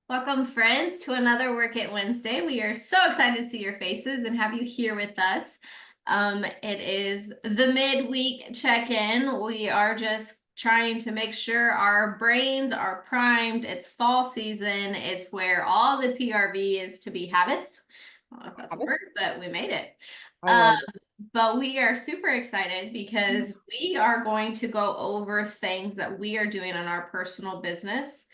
Welcome, friends, to another Work It Wednesday. We are so excited to see your faces and have you here with us. It is the midweek check-in. We are just trying to make sure our brains are primed. It's fall season. It's where all the PRV is to be haveth. I don't know if that's a word, but we made it. I love But we are super excited because we are going to go over things that we are doing in our personal business.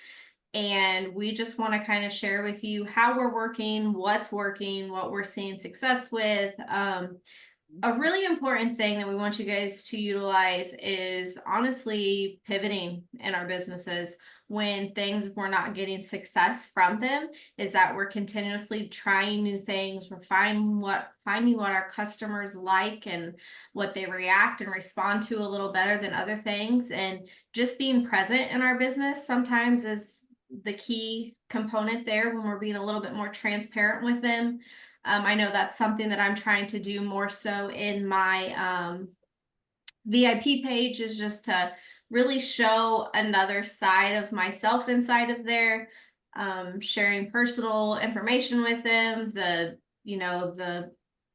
And we just want to kind of share with you how we're working, what's working, what we're seeing success with. A really important thing that we want you guys to utilize is honestly pivoting in our businesses when things we're not getting success from them, is that we're continuously trying new things. We're finding what our customers like and what they react and respond to a little better than other things. And just being present in our business sometimes is the key component there when we're being a little bit more transparent with them. I know that's something that I'm trying to do more so in my VIP page, is just to really show another side of myself inside of there, sharing personal information with them, the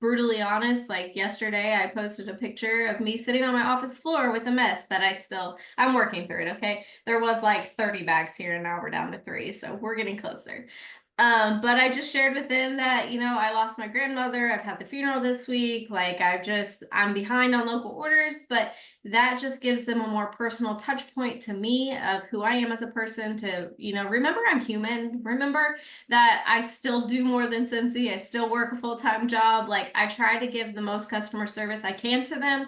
brutally honest. Like yesterday, I posted a picture of me sitting on my office floor with a mess that I'm working through it. Okay. There was like 30 bags here and now we're down to 3. So we're getting closer. But I just shared with them that, I lost my grandmother. I've had the funeral this week. Like I'm behind on local orders, but that just gives them a more personal touch point to me of who I am as a person to, remember I'm human. Remember that I still do more than Scentsy. I still work a full-time job. Like I try to give the most customer service I can to them.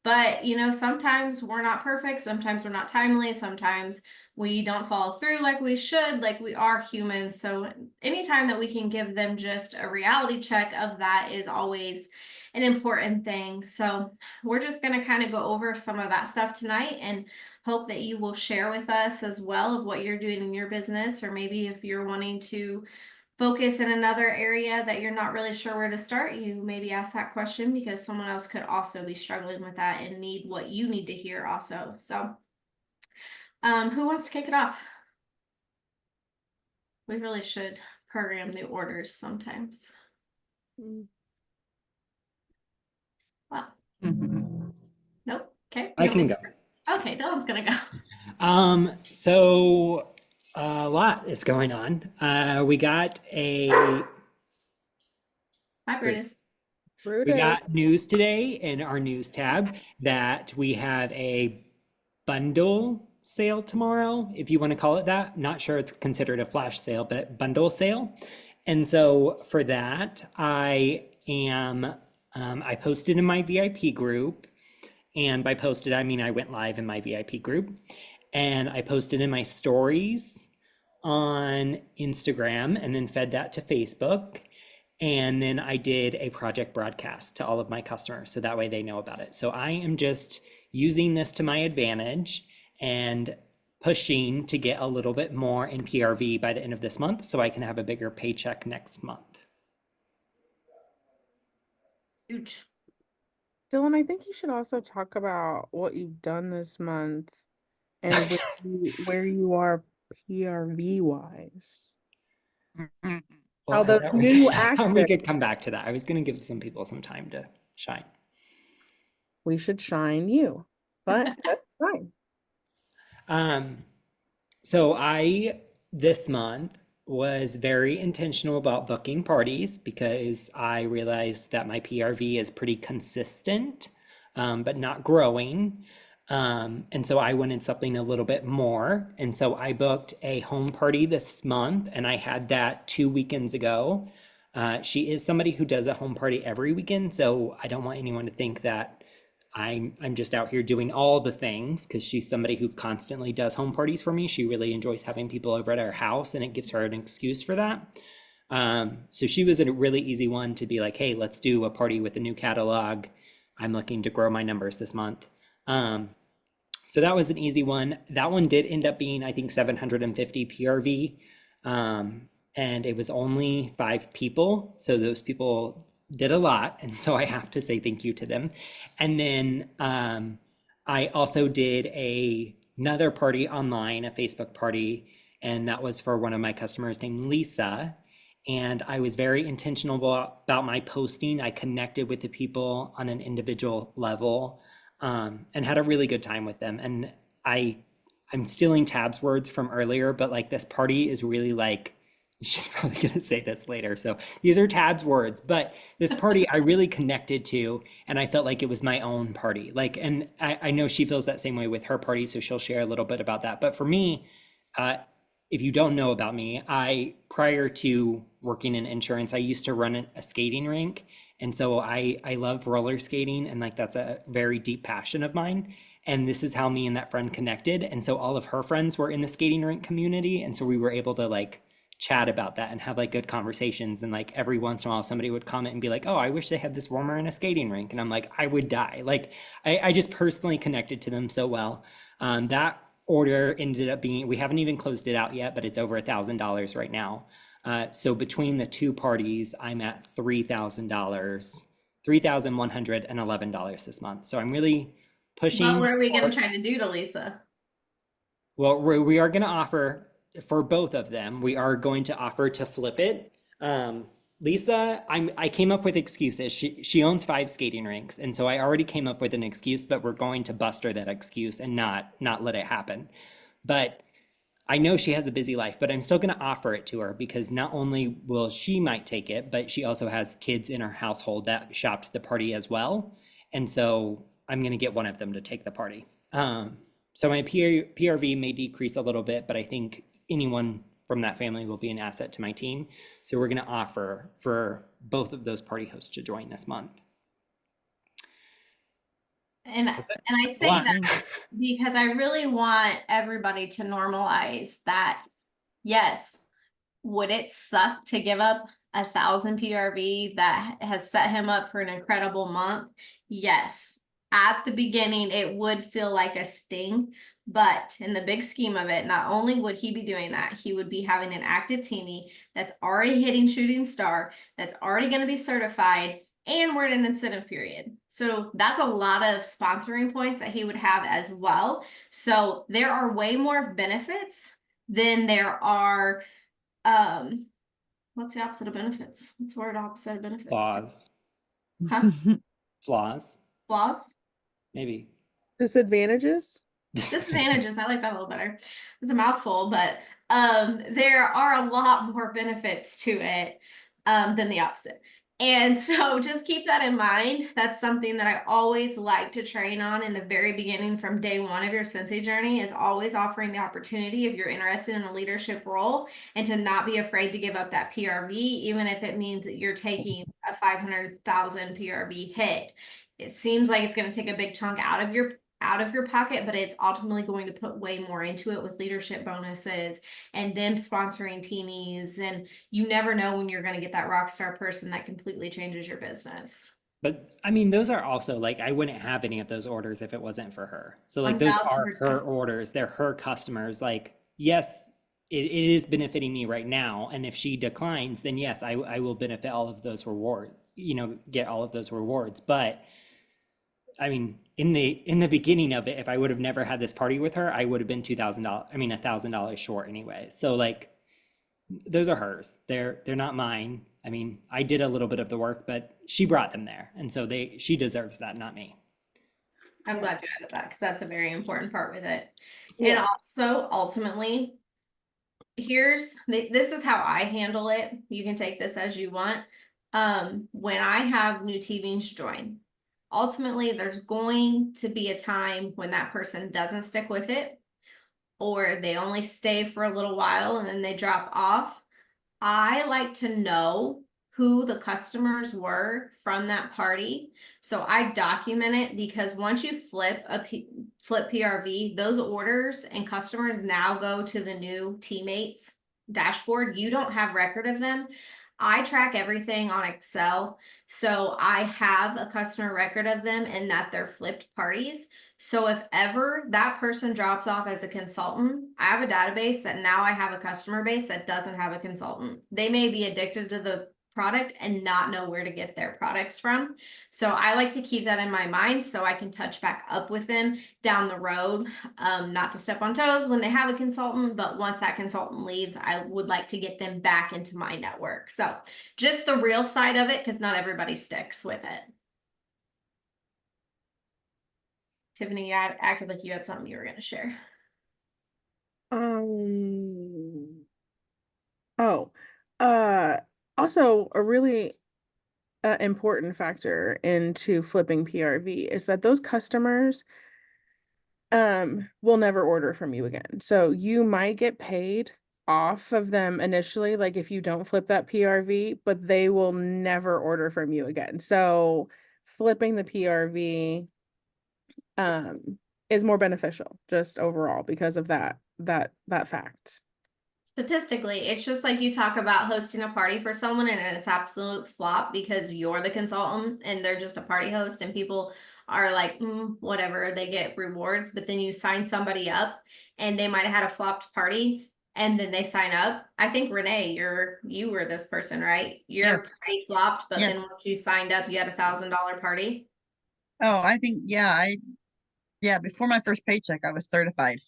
But, sometimes we're not perfect. Sometimes we're not timely. Sometimes we don't follow through like we should. Like we are humans. So anytime that we can give them just a reality check of that is always an important thing. So we're just going to kind of go over some of that stuff tonight and hope that you will share with us as well of what you're doing in your business, or maybe if you're wanting to focus in another area that you're not really sure where to start, you maybe ask that question because someone else could also be struggling with that and need what you need to hear also. So who wants to kick it off? We really should program the orders sometimes. Well, nope. Okay. I can go. Okay, Dylan's gonna go. So a lot is going on. We got Hi, Brutus. we got news today in our news tab that we have a bundle sale tomorrow, if you want to call it that. Not sure it's considered a flash sale, but bundle sale. And so for that, I posted in my VIP group. And by posted, I mean I went live in my VIP group. And I posted in my stories on Instagram and then fed that to Facebook. And then I did a project broadcast to all of my customers so that way they know about it. So I am just using this to my advantage and pushing to get a little bit more in PRV by the end of this month so I can have a bigger paycheck next month. Huge. Dylan, I think you should also talk about what you've done this month and where you are PRV wise. How those new We actors. could come back to that. I was going to give some people some time to shine. We should shine you, but that's fine. So I, this month, was very intentional about booking parties because I realized that my PRV is pretty consistent, but not growing. And so I wanted something a little bit more. And so I booked a home party this month, and I had that 2 weekends ago. She is somebody who does a home party every weekend, so I don't want anyone to think that I'm just out here doing all the things, because she's somebody who constantly does home parties for me. She really enjoys having people over at our house, and it gives her an excuse for that. So she was a really easy one to be like, hey, let's do a party with a new catalog. I'm looking to grow my numbers this month. So that was an easy one. That one did end up being, I think, 750 PRV. And it was only 5 people. So those people did a lot. And so I have to say thank you to them. And then I also did another party online, a Facebook party. and that was for one of my customers named Lisa. And I was very intentional about my posting. I connected with the people on an individual level, and had a really good time with them. And I, I'm stealing Tab's words from earlier, but like this party is really like, she's probably going to say this later. So these are Tab's words, but this party I really connected to, and I felt like it was my own party. Like, and I know she feels that same way with her party, so she'll share a little bit about that. But for me, uh, if you don't know about me, prior to working in insurance, I used to run a skating rink. And so I love roller skating, and like that's a very deep passion of mine. And this is how me and that friend connected. And so all of her friends were in the skating rink community. And so we were able to like chat about that and have like good conversations. And like every once in a while, somebody would comment and be like, oh, I wish they had this warmer in a skating rink. And I'm like, I would die. Like I just personally connected to them so well. That order ended up being, we haven't even closed it out yet, but it's over $1,000 right now. So between the two parties, I'm at $3,000, $3,111 this month. So I'm really pushing. What were we going for- to try to do to Lisa? Well, we are going to offer for both of them. We are going to offer to flip it. Lisa, I came up with excuses. She owns 5 skating rinks, and so I already came up with an excuse, but we're going to bust her that excuse and not let it happen. But I know she has a busy life, but I'm still going to offer it to her because not only will she might take it, but she also has kids in her household that shopped the party as well. And so I'm going to get one of them to take the party. So my PRV may decrease a little bit, but I think anyone from that family will be an asset to my team. So we're going to offer for both of those party hosts to join this month. And I say that because I really want everybody to normalize that. Yes, would it suck to give up 1,000 PRV that has set him up for an incredible month? Yes. At the beginning, it would feel like a sting, but in the big scheme of it, not only would he be doing that, he would be having an active teamie that's already hitting shooting star, that's already going to be certified, and we're in an incentive period. So that's a lot of sponsoring points that he would have as well. So there are way more benefits than there are what's the opposite of benefits? What's the word opposite of benefits? Flaws. Huh? Flaws, Flaws? maybe. Disadvantages? Disadvantages. I like that a little better. It's a mouthful, but there are a lot more benefits to it than the opposite. And so just keep that in mind. That's something that I always like to train on in the very beginning from day one of your Scentsy journey is always offering the opportunity if you're interested in a leadership role and to not be afraid to give up that PRV, even if it means that you're taking a 500,000 PRV hit. It seems like it's going to take a big chunk out of your pocket, but it's ultimately going to put way more into it with leadership bonuses and them sponsoring teamies. And you never know when you're going to get that rock star person that completely changes your business. But I mean, those are also like, I wouldn't have any of those orders if it wasn't for her. So like those are 1000%. her orders, they're her customers. Like, yes, it is benefiting me right now. And if she declines, then yes, I will benefit all of those rewards, get all of those rewards. But I mean, in the beginning of it, if I would have never had this party with her, I would have been $2,000, I mean $1,000 short anyway. So like those are hers. They're not mine. I mean, I did a little bit of the work, but she brought them there. And so she deserves that, not me. I'm glad you added that because that's a very important part with it. Yeah. And also, ultimately, this is how I handle it. You can take this as you want. When I have new teams join, ultimately, there's going to be a time when that person doesn't stick with it, or they only stay for a little while and then they drop off. I like to know who the customers were from that party. So I document it because once you flip PRV, those orders and customers now go to the new teammates dashboard. You don't have record of them. I track everything on Excel. So I have a customer record of them and that they're flipped parties. So if ever that person drops off as a consultant, I have a database that now I have a customer base that doesn't have a consultant. They may be addicted to the product and not know where to get their products from. So I like to keep that in my mind so I can touch back up with them down the road, not to step on toes when they have a consultant, but once that consultant leaves, I would like to get them back into my network. So just the real side of it, because not everybody sticks with it. Tiffany, you acted like you had something you were going to share. Oh, also a really important factor into flipping PRV is that those customers will never order from you again. So you might get paid off of them initially, like if you don't flip that PRV, but they will never order from you again. So flipping the PRV is more beneficial just overall because of that fact. Statistically, it's just like you talk about hosting a party for someone and it's absolute flop because you're the consultant and they're just a party host and people are like, whatever, they get rewards. But then you sign somebody up and they might have had a flopped party and then they sign up. I think Renee, you were this person, right? Your Yes. party flopped, but Yes. then once you signed up, you had $1,000 party. Oh, I think, yeah, before my first paycheck, I was certified.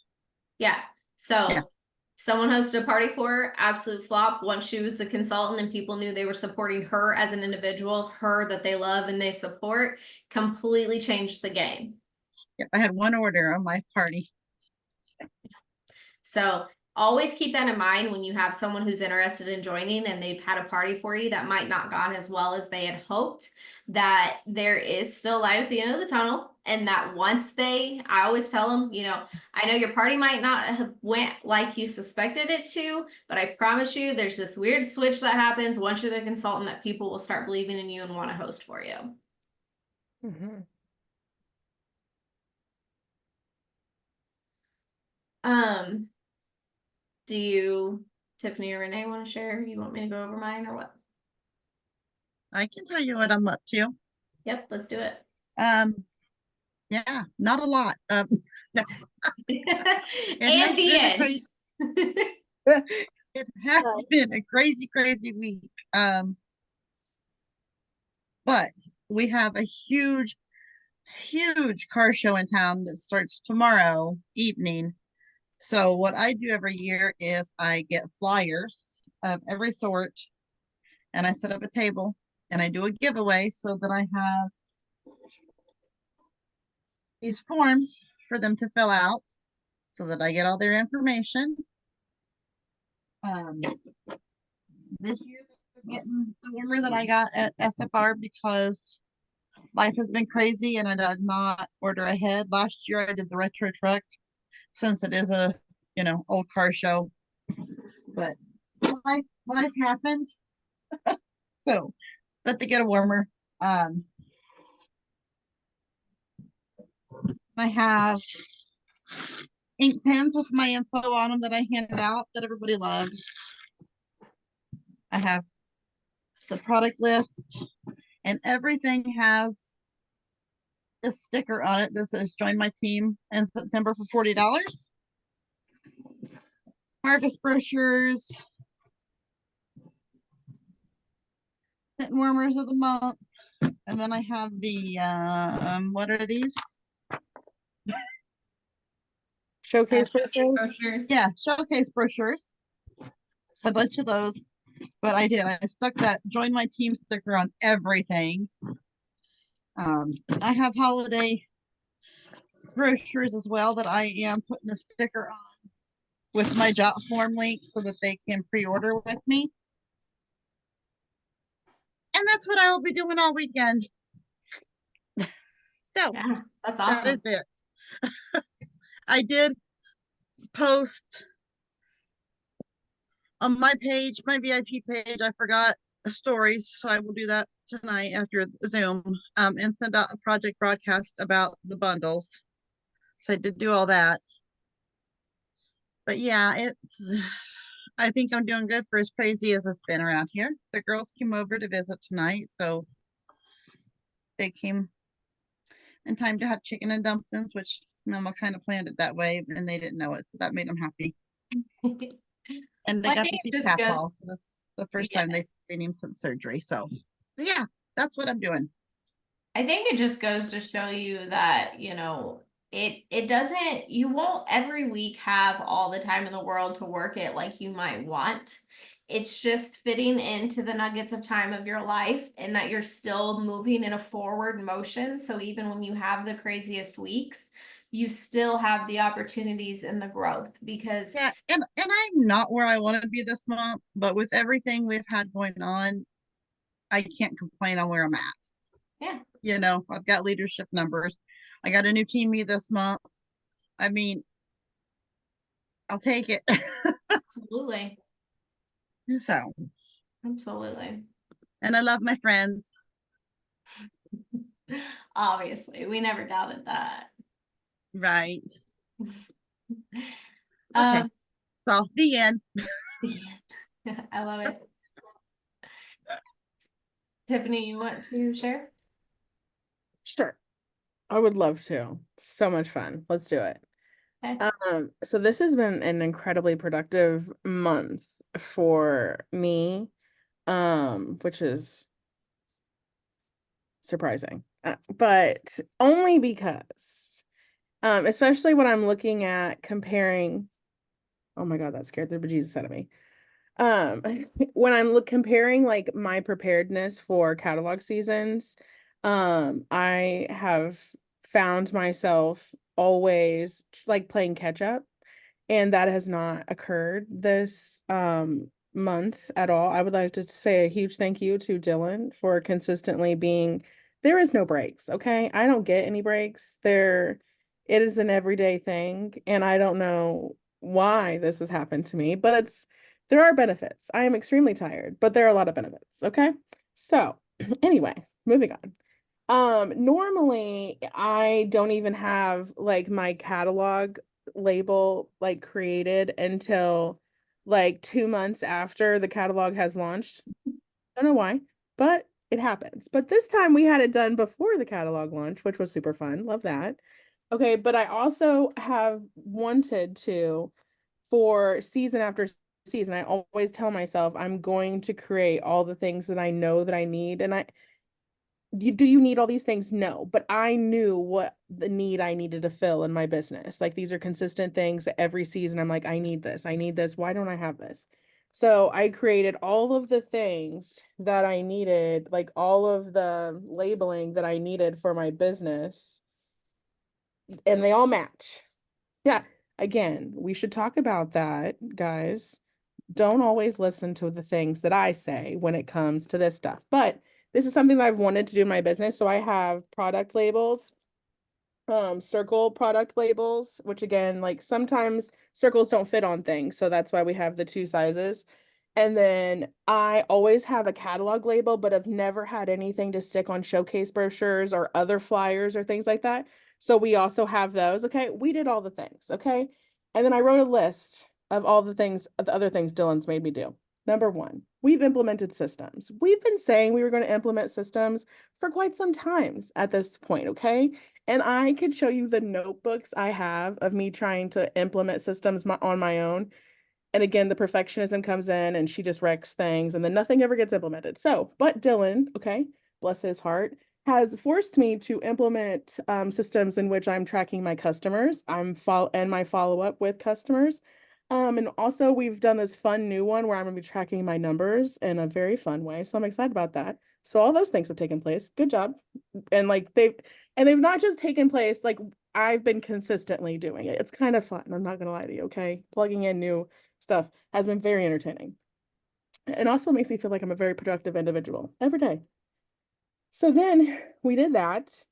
Yeah. So Yeah. someone hosted a party for her, absolute flop. Once she was the consultant and people knew they were supporting her as an individual, her that they love and they support, completely changed the game. Yep, I had one order on my party. So always keep that in mind when you have someone who's interested in joining and they've had a party for you that might not gone as well as they had hoped, that there is still light at the end of the tunnel. And that once I always tell them, I know your party might not have went like you suspected it to, but I promise you there's this weird switch that happens once you're the consultant that people will start believing in you and want to host for you. Mm-hmm. Do you, Tiffany or Renee, want to share? You want me to go over mine or what? I can tell you what I'm up to. Yep, let's do it. Yeah, not a lot. No, And the end. It has been a crazy, crazy week. But we have a huge car show in town that starts tomorrow evening. So what I do every year is I get flyers of every sort and I set up a table and I do a giveaway so that I have these forms for them to fill out so that I get all their information. This year they're getting the warmer that I got at SFR because life has been crazy and I did not order ahead. Last year I did the retro truck since it is a old car show, but life happened. So but to get a warmer. I have ink pens with my info on them that I handed out that everybody loves. I have the product list and everything has a sticker on it that says join my team in September for $40. Harvest brochures, scent warmers of the month, and then I have the what are these? Showcase brochures. Yeah, showcase brochures. A bunch of those. But I stuck that join my team sticker on everything. I have holiday brochures as well that I am putting a sticker on with my Jot form link so that they can pre-order with me. And that's what I will be doing all weekend. So yeah, that's awesome. that is it. I did post on my page, my VIP page, I forgot stories, so I will do that tonight after Zoom, and send out a project broadcast about the bundles. So I did do all that. But yeah, I think I'm doing good for as crazy as it's been around here. The girls came over to visit tonight, so they came in time to have chicken and dumplings, which Mama kind of planned it that way, and they didn't know it, so that made them happy. And they One got day to see just Papaw. So the first time they've seen him since surgery. So yeah, that's what I'm doing. I think it just goes to show you that, it doesn't, you won't every week have all the time in the world to work it like you might want. It's just fitting into the nuggets of time of your life and that you're still moving in a forward motion. So even when you have the craziest weeks, you still have the opportunities and the growth because Yeah, and I'm not where I want to be this month, but with everything we've had going on, I can't complain on where I'm at. yeah, I've got leadership numbers. I got a new team meet this month. I mean, I'll take it. absolutely. So, Absolutely. and I love my friends. Obviously, we never doubted that. Right. Okay. Um, So the end. I love it. Tiffany, you want to share? Sure. I would love to. So much fun. Let's do it. Okay. So this has been an incredibly productive month for me, which is surprising. But only because, especially when I'm looking at comparing, oh my God, that scared the bejesus out of me. Um, when I'm comparing like my preparedness for catalog seasons, I have found myself always like playing catch up, and that has not occurred this month at all. I would like to say a huge thank you to Dylan for consistently being there is no breaks, okay? I don't get any breaks. It is an everyday thing, and I don't know why this has happened to me, but there are benefits. I am extremely tired, but there are a lot of benefits, okay? So, anyway, moving on. Normally I don't even have like my catalog label like created until like 2 months after the catalog has launched. Don't know why, but it happens. But this time we had it done before the catalog launch, which was super fun. Love that. Okay, but I also have wanted to for season after season. I always tell myself I'm going to create all the things that I know that I need. And do you need all these things? No, but I knew what the need I needed to fill in my business. Like these are consistent things that every season I'm like, I need this. I need this. Why don't I have this? So I created all of the things that I needed, like all of the labeling that I needed for my business, and they all match. Yeah. Again, we should talk about that, guys. Don't always listen to the things that I say when it comes to this stuff. But this is something that I've wanted to do in my business. So I have product labels, circle product labels, which again, like sometimes circles don't fit on things. So that's why we have the two sizes. And then I always have a catalog label, but I've never had anything to stick on showcase brochures or other flyers or things like that. So we also have those. Okay. We did all the things. Okay. And then I wrote a list of all the other things Dylan's made me do. Number one, we've implemented systems. We've been saying we were going to implement systems for quite some times at this point. Okay. And I could show you the notebooks I have of me trying to implement systems on my own. And again, the perfectionism comes in and she just wrecks things and then nothing ever gets implemented. So, but Dylan, okay, bless his heart, has forced me to implement systems in which I'm tracking my customers. And my follow up with customers. And also we've done this fun new one where I'm gonna be tracking my numbers in a very fun way. So I'm excited about that. So all those things have taken place. Good job. And they've not just taken place, like I've been consistently doing it. It's kind of fun. I'm not gonna lie to you, okay? Plugging in new stuff has been very entertaining. It also makes me feel like I'm a very productive individual every day. So then we did that.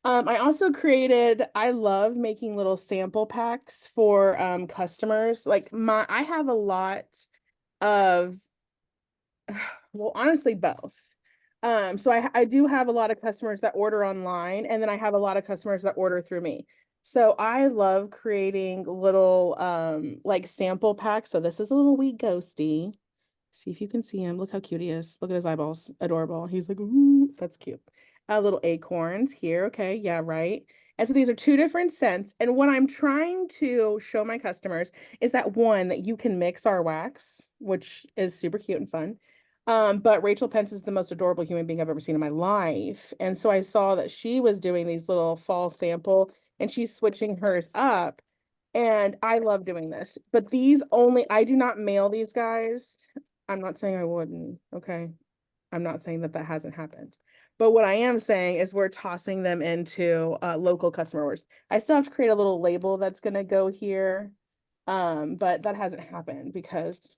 I love making little sample packs for customers. I have a lot of, well, honestly, both. So I do have a lot of customers that order online, and then I have a lot of customers that order through me. So I love creating little like sample packs. So this is a little wee ghosty. See if you can see him. Look how cute he is. Look at his eyeballs. Adorable. He's like, ooh, that's cute. Little acorns here. Okay. Yeah, right. And so these are two different scents. And what I'm trying to show my customers is that one, that you can mix our wax, which is super cute and fun. But Rachel Pence is the most adorable human being I've ever seen in my life. And so I saw that she was doing these little fall sample and she's switching hers up. And I love doing this. But these only, I do not mail these guys. I'm not saying I wouldn't. Okay. I'm not saying that that hasn't happened. But what I am saying is we're tossing them into local customer orders. I still have to create a little label that's going to go here. But that hasn't happened because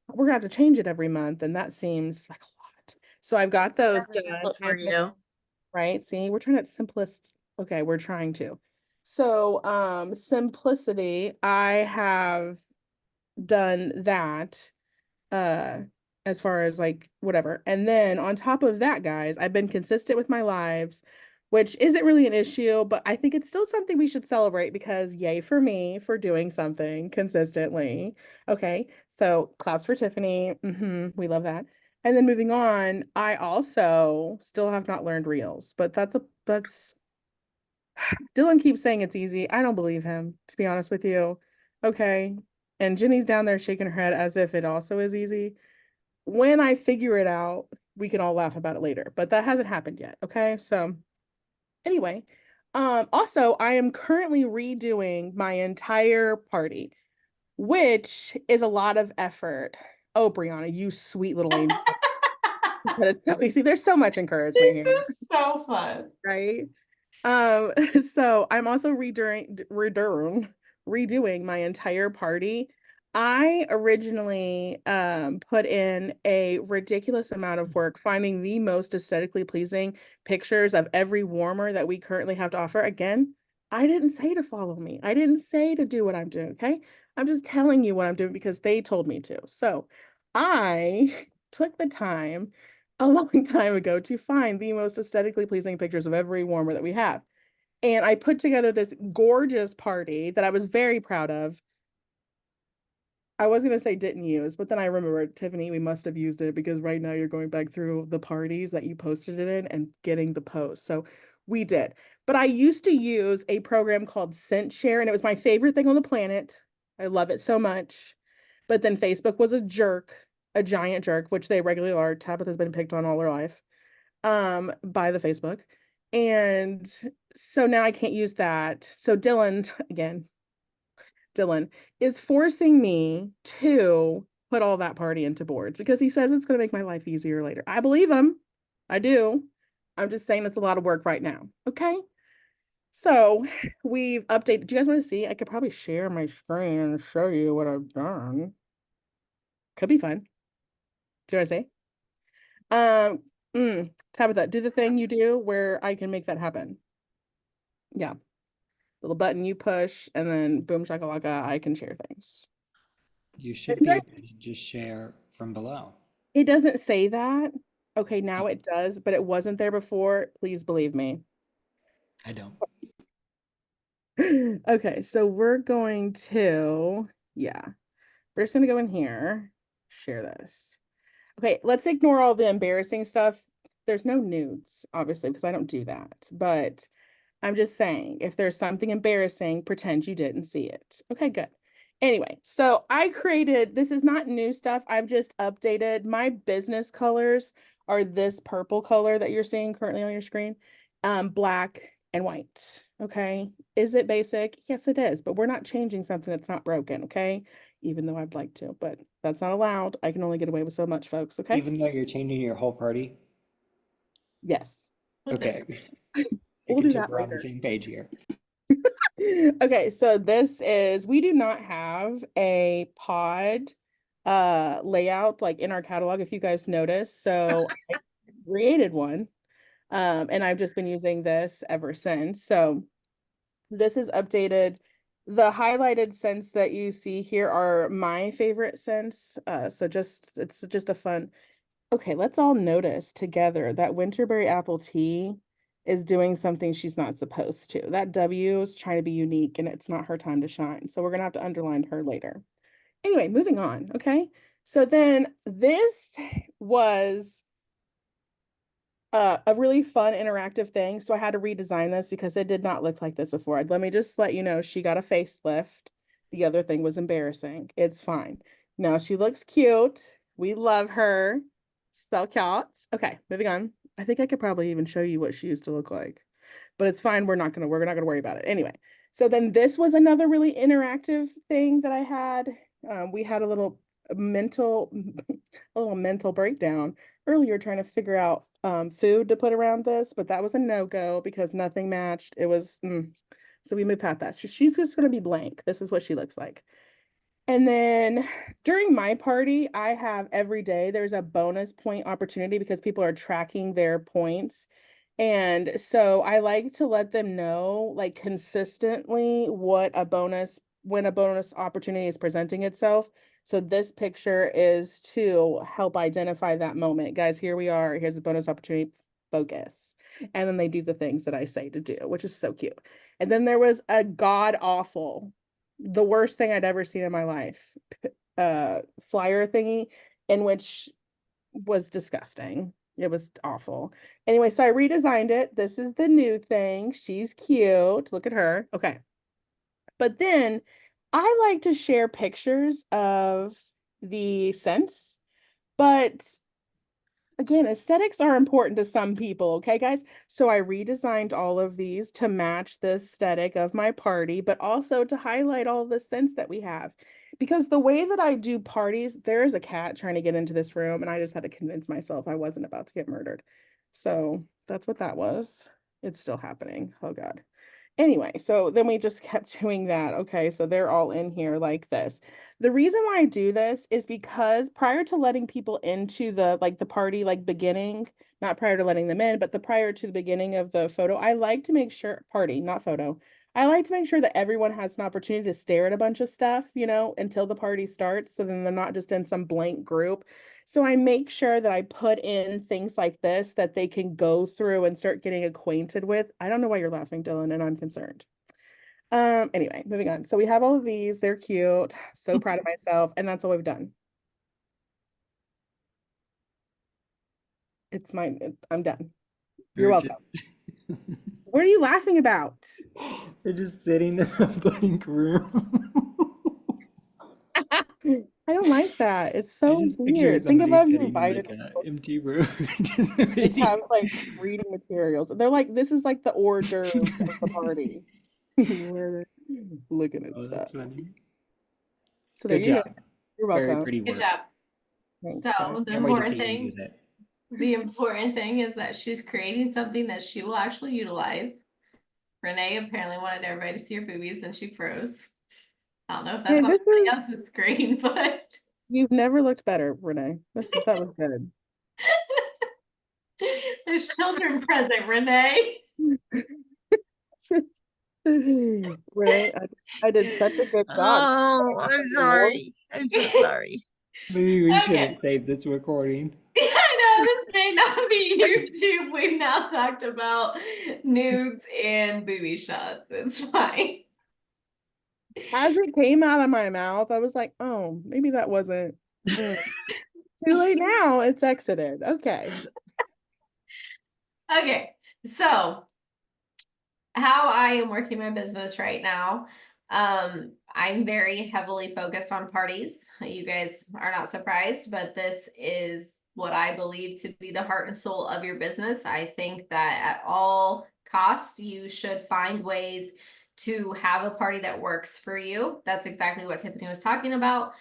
we're gonna have to change it every month, and that seems like a lot. So I've got those That is done. it for you. Right? See, we're trying to simplest. Okay, we're trying to. So simplicity, I have done that uh as far as like whatever. And then on top of that, guys, I've been consistent with my lives, which isn't really an issue, but I think it's still something we should celebrate because yay for me for doing something consistently. Okay, so claps for Tiffany. We love that. And then moving on, I also still have not learned reels, but that's Dylan keeps saying it's easy. I don't believe him, to be honest with you. Okay. And Jenny's down there shaking her head as if it also is easy. When I figure it out, we can all laugh about it later, but that hasn't happened yet. Okay. So anyway, also I am currently redoing my entire party, which is a lot of effort. Oh, Brianna, you sweet little angel. It's so easy. There's so much encouragement This here, is so fun. right? So I'm also redoing my entire party. I originally put in a ridiculous amount of work finding the most aesthetically pleasing pictures of every warmer that we currently have to offer. Again, I didn't say to follow me. I didn't say to do what I'm doing, okay? I'm just telling you what I'm doing because they told me to. So I took the time a long time ago to find the most aesthetically pleasing pictures of every warmer that we have. And I put together this gorgeous party that I was very proud of. I was going to say didn't use, but then I remembered, Tiffany, we must have used it because right now you're going back through the parties that you posted it in and getting the post. So we did. But I used to use a program called Scentsy, and it was my favorite thing on the planet. I love it so much. But then Facebook was a jerk, a giant jerk, which they regularly are. Tabitha's been picked on all her life by the Facebook. And so now I can't use that. So Dylan, again, Dylan is forcing me to put all that party into boards because he says it's going to make my life easier later. I believe him. I do. I'm just saying it's a lot of work right now. Okay. So we've updated. Do you guys want to see? I could probably share my screen and show you what I've done. Could be fun. Do you want to say? Tabitha, do the thing you do where I can make that happen. Yeah. Little button you push and then boom shakalaka, I can share things. You should be able to just share from below. It doesn't say that. Okay, now it does, but it wasn't there before. Please believe me. I don't. Okay, so we're going to, yeah, we're just gonna go in here, share this. Okay, let's ignore all the embarrassing stuff. There's no nudes, obviously, because I don't do that, but I'm just saying, if there's something embarrassing, pretend you didn't see it. Okay, good. Anyway, so I created, this is not new stuff. I've just updated. My business colors are this purple color that you're seeing currently on your screen, black and white. Okay. Is it basic? Yes, it is, but we're not changing something that's not broken. Okay. Even though I'd like to, but that's not allowed. I can only get away with so much, folks. Okay. Even though you're changing your whole party? Yes. Okay. We'll Making do sure that we're on the later. same page here. Okay, so this is, we do not have a pod layout like in our catalog, if you guys notice. So I created one. And I've just been using this ever since. So this is updated. The highlighted scents that you see here are my favorite scents. So it's just a fun. Okay, let's all notice together that Winterberry apple tea is doing something she's not supposed to. That W is trying to be unique and it's not her time to shine. So we're gonna have to underline her later. Anyway, moving on. Okay. So then this was a really fun interactive thing. So I had to redesign this because it did not look like this before. Let me just let you know she got a facelift. The other thing was embarrassing. It's fine. Now she looks cute. We love her. So cute. Okay, moving on. I think I could probably even show you what she used to look like, but it's fine. We're not gonna worry about it. Anyway, so then this was another really interactive thing that I had. We had a little mental, a little mental breakdown earlier trying to figure out food to put around this, but that was a no-go because nothing matched. It was so we moved past that. So she's just gonna be blank. This is what she looks like. And then during my party, I have every day there's a bonus point opportunity because people are tracking their points. And so I like to let them know like consistently what a bonus when a bonus opportunity is presenting itself. So this picture is to help identify that moment. Guys, here we are. Here's a bonus opportunity. Focus. And then they do the things that I say to do, which is so cute. And then there was a god awful, the worst thing I'd ever seen in my life, flyer thingy, in which was disgusting. It was awful. Anyway, so I redesigned it. This is the new thing. She's cute. Look at her. Okay. But then I like to share pictures of the scents, but again, aesthetics are important to some people, okay, guys? So I redesigned all of these to match the aesthetic of my party, but also to highlight all the scents that we have. Because the way that I do parties, there is a cat trying to get into this room, and I just had to convince myself I wasn't about to get murdered. So that's what that was. It's still happening. Oh God. Anyway, so then we just kept doing that. Okay, so they're all in here like this. The reason why I do this is because prior to letting people into the party like beginning, not prior to letting them in, but the prior to the beginning of the photo, I like to make sure party, not photo. I like to make sure that everyone has an opportunity to stare at a bunch of stuff, until the party starts. So then they're not just in some blank group. So I make sure that I put in things like this that they can go through and start getting acquainted with. I don't know why you're laughing, Dylan, and I'm concerned. Anyway, moving on. So we have all of these. They're cute. So proud of myself. And that's all we've done. I'm done. You're We're welcome. just What are you laughing about? we're just sitting in a blank room. I don't like that. It's I so just picture weird. Think somebody about you sitting in invited like an people empty room, just to just have waiting. like reading materials. They're like, this is like the hors d'oeuvres of the party. Where they're looking at Oh, stuff. that's funny. So there Good you go. job. You're Very welcome. pretty Good work. job. Thanks, guys. So Can't wait to see you use it. the important thing is that she's creating something that she will actually utilize. Renee apparently wanted everybody to see her boobies and she froze. I don't know if Hey, that's on this somebody is else's screen, but you've never looked better, Renee. That was good. there's children present, Renee. Renee, I did such a good job. Oh, I'm sorry. I'm so sorry. Maybe we Okay. shouldn't save this recording. I know this may not be YouTube. We've now talked about nudes and booby shots. It's fine. As it came out of my mouth, I was like, oh, maybe that wasn't too late now. It's exited. Okay. Okay, so how I am working my business right now. I'm very heavily focused on parties. You guys are not surprised, but this is what I believe to be the heart and soul of your business. I think that at all costs, you should find ways to have a party that works for you. That's exactly what Tiffany was talking about.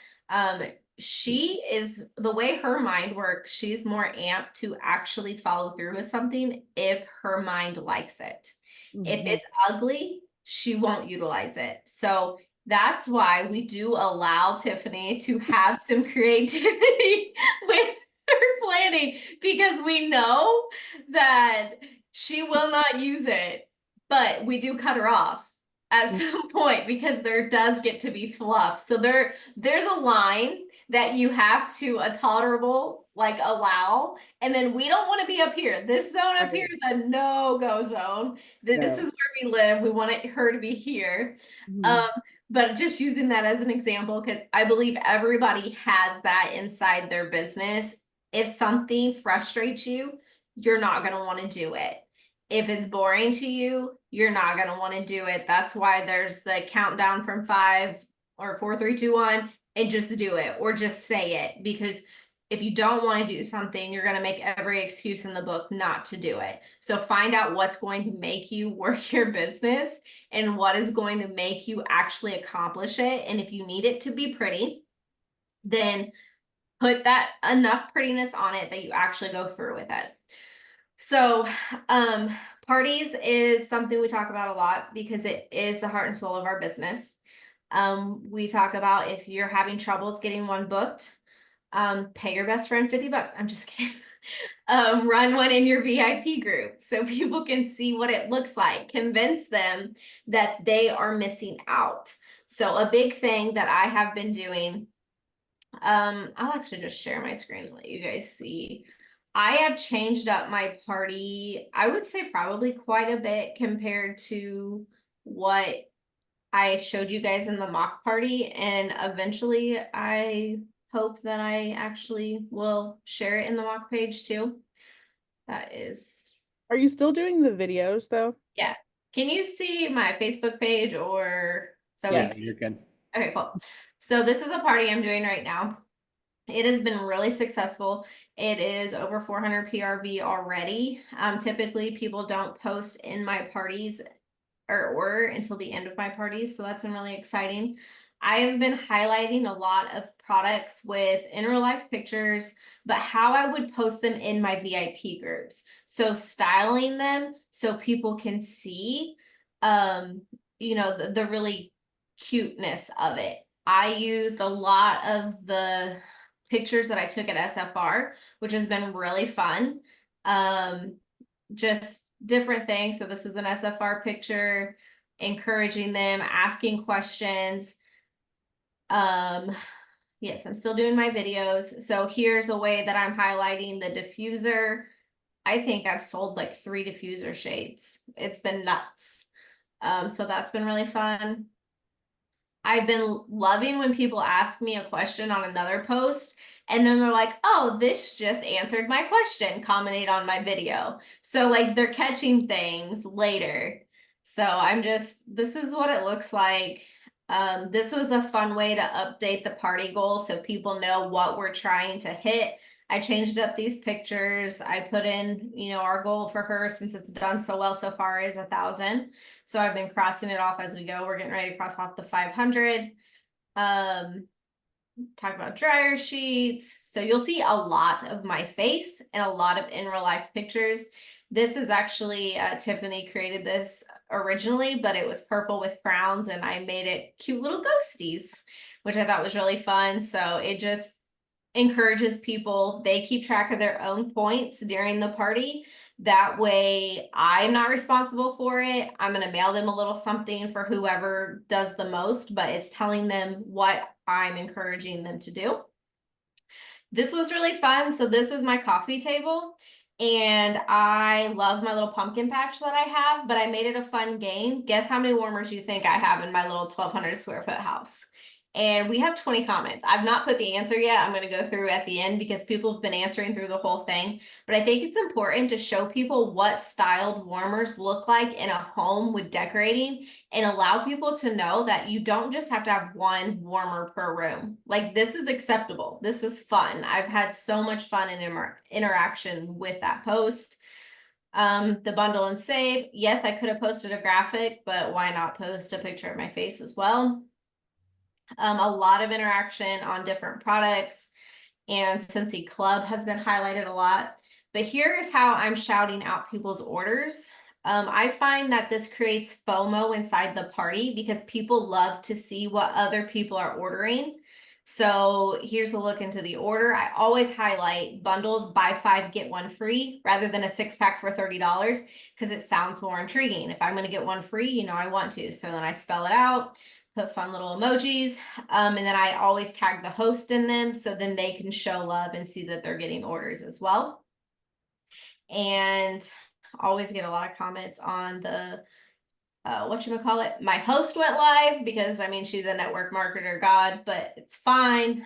She is the way her mind works, she's more amped to actually follow through with something if her mind likes it. If Mhm. it's ugly, she won't utilize it. So that's why we do allow Tiffany to have some creativity with her planning because we know that she will not use it, but we do cut her off at some point because there does get to be fluff. So there's a line that you have to a tolerable like allow, and then we don't want to be up here. This zone up here is a no-go zone. This No. is where we live. We want her to be here. Mhm. But just using that as an example, because I believe everybody has that inside their business. If something frustrates you, you're not going to want to do it. If it's boring to you, you're not going to want to do it. That's why there's the countdown from 5 or 4, 3, 2, 1, and just do it or just say it, because If you don't want to do something, you're going to make every excuse in the book not to do it. So find out what's going to make you work your business and what is going to make you actually accomplish it. And if you need it to be pretty, then put that enough prettiness on it that you actually go through with it. So, parties is something we talk about a lot because it is the heart and soul of our business. We talk about if you're having troubles getting one booked, pay your best friend $50. I'm just kidding. Run one in your VIP group so people can see what it looks like. Convince them that they are missing out. So a big thing that I have been doing, I'll actually just share my screen and let you guys see. I have changed up my party, I would say probably quite a bit compared to what I showed you guys in the mock party, and eventually I hope that I actually will share it in the mock page too. That is, Are you still doing the videos though? yeah. Can you see my Facebook page or so? Yes. You're good. Okay, cool. So this is a party I'm doing right now. It has been really successful. It is over 400 PRV already. Typically people don't post in my parties or order until the end of my parties, so that's been really exciting. I have been highlighting a lot of products with in real life pictures, but how I would post them in my VIP groups. So styling them so people can see, you know, the really cuteness of it. I used a lot of the pictures that I took at SFR, which has been really fun. Just different things. So this is an SFR picture, encouraging them, asking questions. Yes, I'm still doing my videos. So here's a way that I'm highlighting the diffuser. I think I've sold like 3 diffuser shades. It's been nuts. So that's been really fun. I've been loving when people ask me a question on another post and then they're like, oh, this just answered my question, commented on my video. So like they're catching things later. So this is what it looks like. This was a fun way to update the party goal so people know what we're trying to hit. I changed up these pictures. I put in, you know, our goal for her, since it's done so well so far, is 1,000. So I've been crossing it off as we go. We're getting ready to cross off the 500. Talk about dryer sheets. So you'll see a lot of my face and a lot of in real life pictures. This is actually, Tiffany created this originally, but it was purple with crowns and I made it cute little ghosties, which I thought was really fun. So it just encourages people. They keep track of their own points during the party. That way I'm not responsible for it. I'm going to mail them a little something for whoever does the most, but it's telling them what I'm encouraging them to do. This was really fun. So this is my coffee table and I love my little pumpkin patch that I have, but I made it a fun game. Guess how many warmers you think I have in my little 1,200 square foot house? And we have 20 comments. I've not put the answer yet. I'm going to go through at the end because people have been answering through the whole thing. But I think it's important to show people what styled warmers look like in a home with decorating and allow people to know that you don't just have to have one warmer per room. Like, this is acceptable. This is fun. I've had so much fun and interaction with that post. The bundle and save. Yes, I could have posted a graphic, but why not post a picture of my face as well? A lot of interaction on different products, and Scentsy Club has been highlighted a lot. But here is how I'm shouting out people's orders. I find that this creates FOMO inside the party because people love to see what other people are ordering. So here's a look into the order. I always highlight bundles, buy 5, get 1 free, rather than a 6-pack for $30, because it sounds more intriguing. If I'm going to get 1 free, you know, I want to. So then I spell it out, put fun little emojis, and then I always tag the host in them so then they can show love and see that they're getting orders as well. And always get a lot of comments on the whatchamacallit, my host went live, because I mean, she's a network marketer god, but it's fine.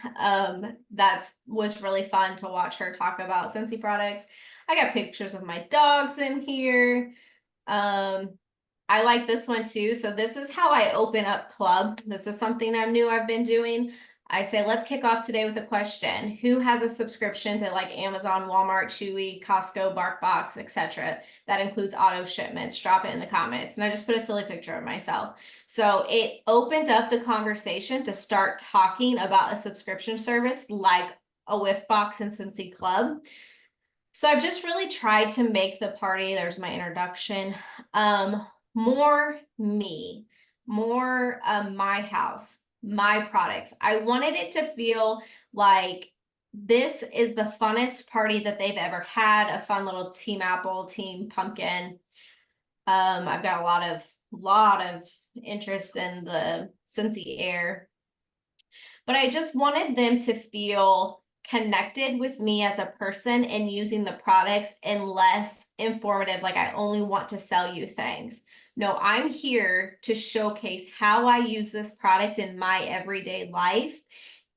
That was really fun to watch her talk about Scentsy products. I got pictures of my dogs in here. I like this one too. So this is how I open up club. This is something I'm new I've been doing. I say, let's kick off today with a question. Who has a subscription to like Amazon, Walmart, Chewy, Costco, BarkBox, etc.? That includes auto shipments. Drop it in the comments. And I just put a silly picture of myself. So it opened up the conversation to start talking about a subscription service like a Whiff Box and Scentsy Club. So I've just really tried to make the party, there's my introduction, more me, more my house, my products. I wanted it to feel like this is the funnest party that they've ever had, a fun little team apple, team pumpkin. I've got a lot of interest in the Scentsy air, but I just wanted them to feel connected with me as a person and using the products and less informative, like I only want to sell you things. No, I'm here to showcase how I use this product in my everyday life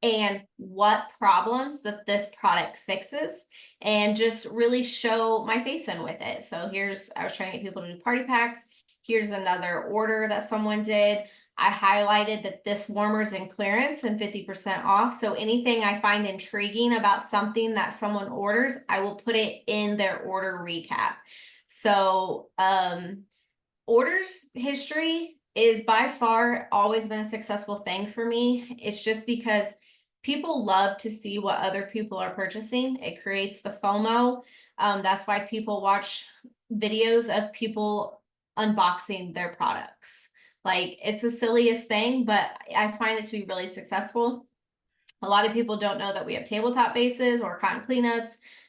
and what problems that this product fixes, and just really show my face in with it. So I was trying to get people to do party packs. Here's another order that someone did. I highlighted that this warmer is in clearance and 50% off. So anything I find intriguing about something that someone orders, I will put it in their order recap. So orders history is by far always been a successful thing for me. It's just because people love to see what other people are purchasing. It creates the FOMO. That's why people watch videos of people unboxing their products. Like, it's the silliest thing, but I find it to be really successful. A lot of people don't know that we have tabletop bases or cotton cleanups.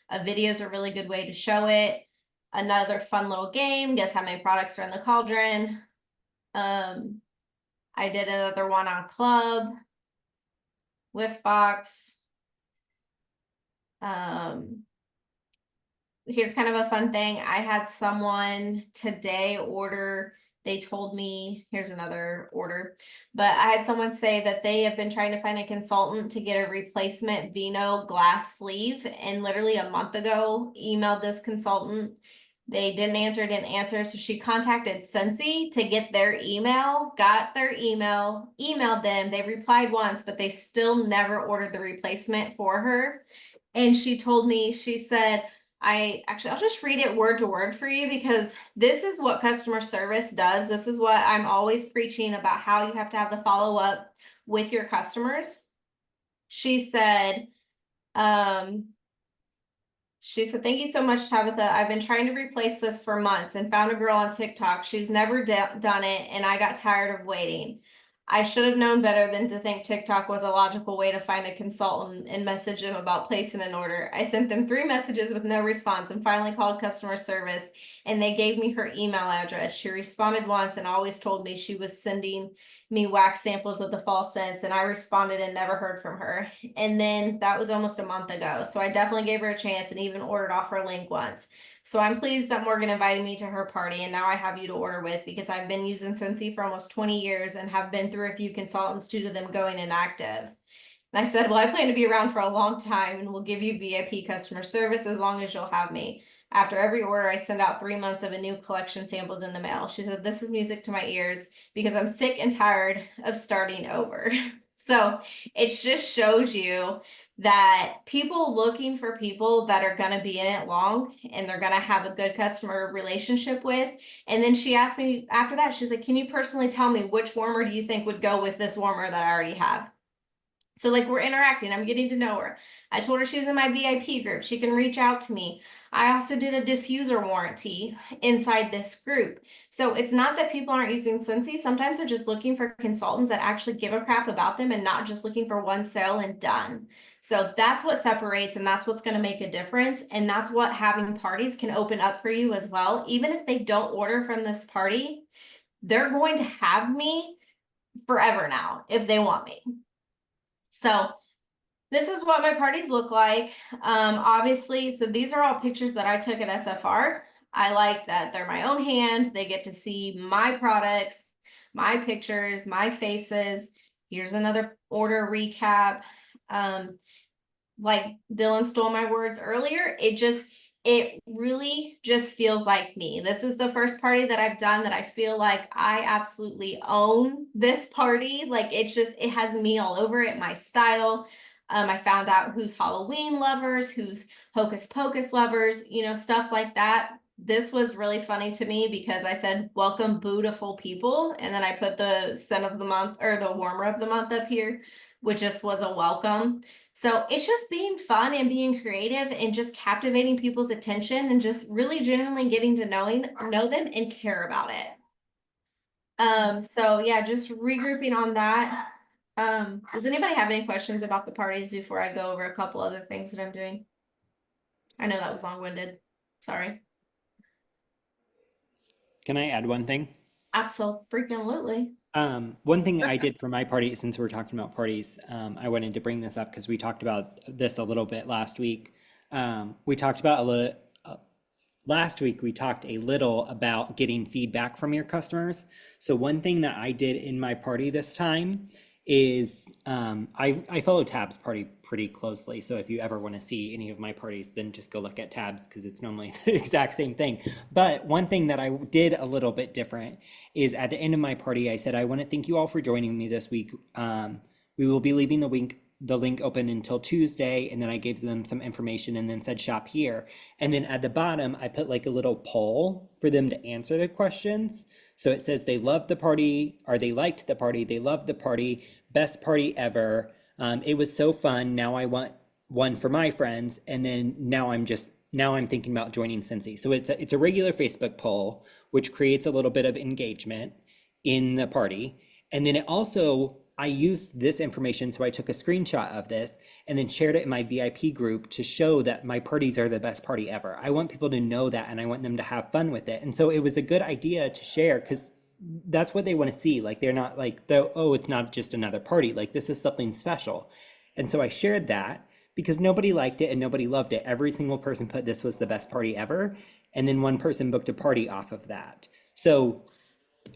A video is a really good way to show it. Another fun little game, guess how many products are in the cauldron. I did another one on club, Whiff Box. Here's kind of a fun thing. I had someone today order, they told me, here's another order, but I had someone say that they have been trying to find a consultant to get a replacement Vino glass sleeve, and literally a month ago emailed this consultant. They didn't answer, so she contacted Scentsy to get their email, got their email, emailed them. They replied once, but they still never ordered the replacement for her. And she told me, she said, I'll just read it word to word for you, because this is what customer service does. This is what I'm always preaching about, how you have to have the follow-up with your customers. She said, thank you so much, Tabitha. I've been trying to replace this for months and found a girl on TikTok. She's never done it, and I got tired of waiting. I should have known better than to think TikTok was a logical way to find a consultant and message them about placing an order. I sent them 3 messages with no response and finally called customer service, and they gave me her email address. She responded once and always told me she was sending me wax samples of the fall scents, and I responded and never heard from her. And then that was almost a month ago. So I definitely gave her a chance and even ordered off her link once. So I'm pleased that Morgan invited me to her party, and now I have you to order with, because I've been using Scentsy for almost 20 years and have been through a few consultants due to them going inactive. And I said, well, I plan to be around for a long time and will give you VIP customer service as long as you'll have me. After every order, I send out 3 months of a new collection samples in the mail. She said, this is music to my ears because I'm sick and tired of starting over. So it just shows you that people looking for people that are going to be in it long and they're going to have a good customer relationship with. And then she asked me after that, she's like, can you personally tell me which warmer do you think would go with this warmer that I already have? So like, we're interacting, I'm getting to know her. I told her she's in my VIP group. She can reach out to me. I also did a diffuser warranty inside this group. So it's not that people aren't using Scentsy. Sometimes they're just looking for consultants that actually give a crap about them and not just looking for one sale and done. So that's what separates, and that's what's going to make a difference. And that's what having parties can open up for you as well. Even if they don't order from this party, they're going to have me forever now if they want me. So this is what my parties look like. Obviously, so these are all pictures that I took at SFR. I like that they're my own hand. They get to see my products, my pictures, my faces. Here's another order recap. Like Dylan stole my words earlier, it really just feels like me. This is the first party that I've done that I feel like I absolutely own this party. Like it has me all over it, my style. I found out who's Halloween lovers, who's hocus pocus lovers, stuff like that. This was really funny to me because I said, welcome, beautiful people. And then I put the scent of the month or the warmer of the month up here, which just was a welcome. So it's just being fun and being creative and just captivating people's attention and just really genuinely getting to know them and care about it. So yeah, just regrouping on that. Does anybody have any questions about the parties before I go over a couple other things that I'm doing? I know that was long-winded. Sorry. Can I add one thing? Absolutely. One thing I did for my party, since we're talking about parties, I wanted to bring this up because we talked about this a little bit last week. We talked about last week we talked a little about getting feedback from your customers. So one thing that I did in my party this time is I follow Tab's party pretty closely. So if you ever want to see any of my parties, then just go look at Tab's because it's normally the exact same thing. But one thing that I did a little bit different is at the end of my party, I said, I want to thank you all for joining me this week. We will be leaving the link open until Tuesday, and then I gave them some information and then said shop here. And then at the bottom, I put like a little poll for them to answer the questions. So it says they loved the party, or they liked the party, they loved the party, best party ever. It was so fun. Now I want one for my friends, and then now I'm thinking about joining Scentsy. So it's a regular Facebook poll, which creates a little bit of engagement in the party. And then I used this information, so I took a screenshot of this and then shared it in my VIP group to show that my parties are the best party ever. I want people to know that, and I want them to have fun with it. And so it was a good idea to share because that's what they want to see. Like they're not like, oh, it's not just another party. Like this is something special. And so I shared that because nobody liked it and nobody loved it. Every single person put this was the best party ever. And then one person booked a party off of that. So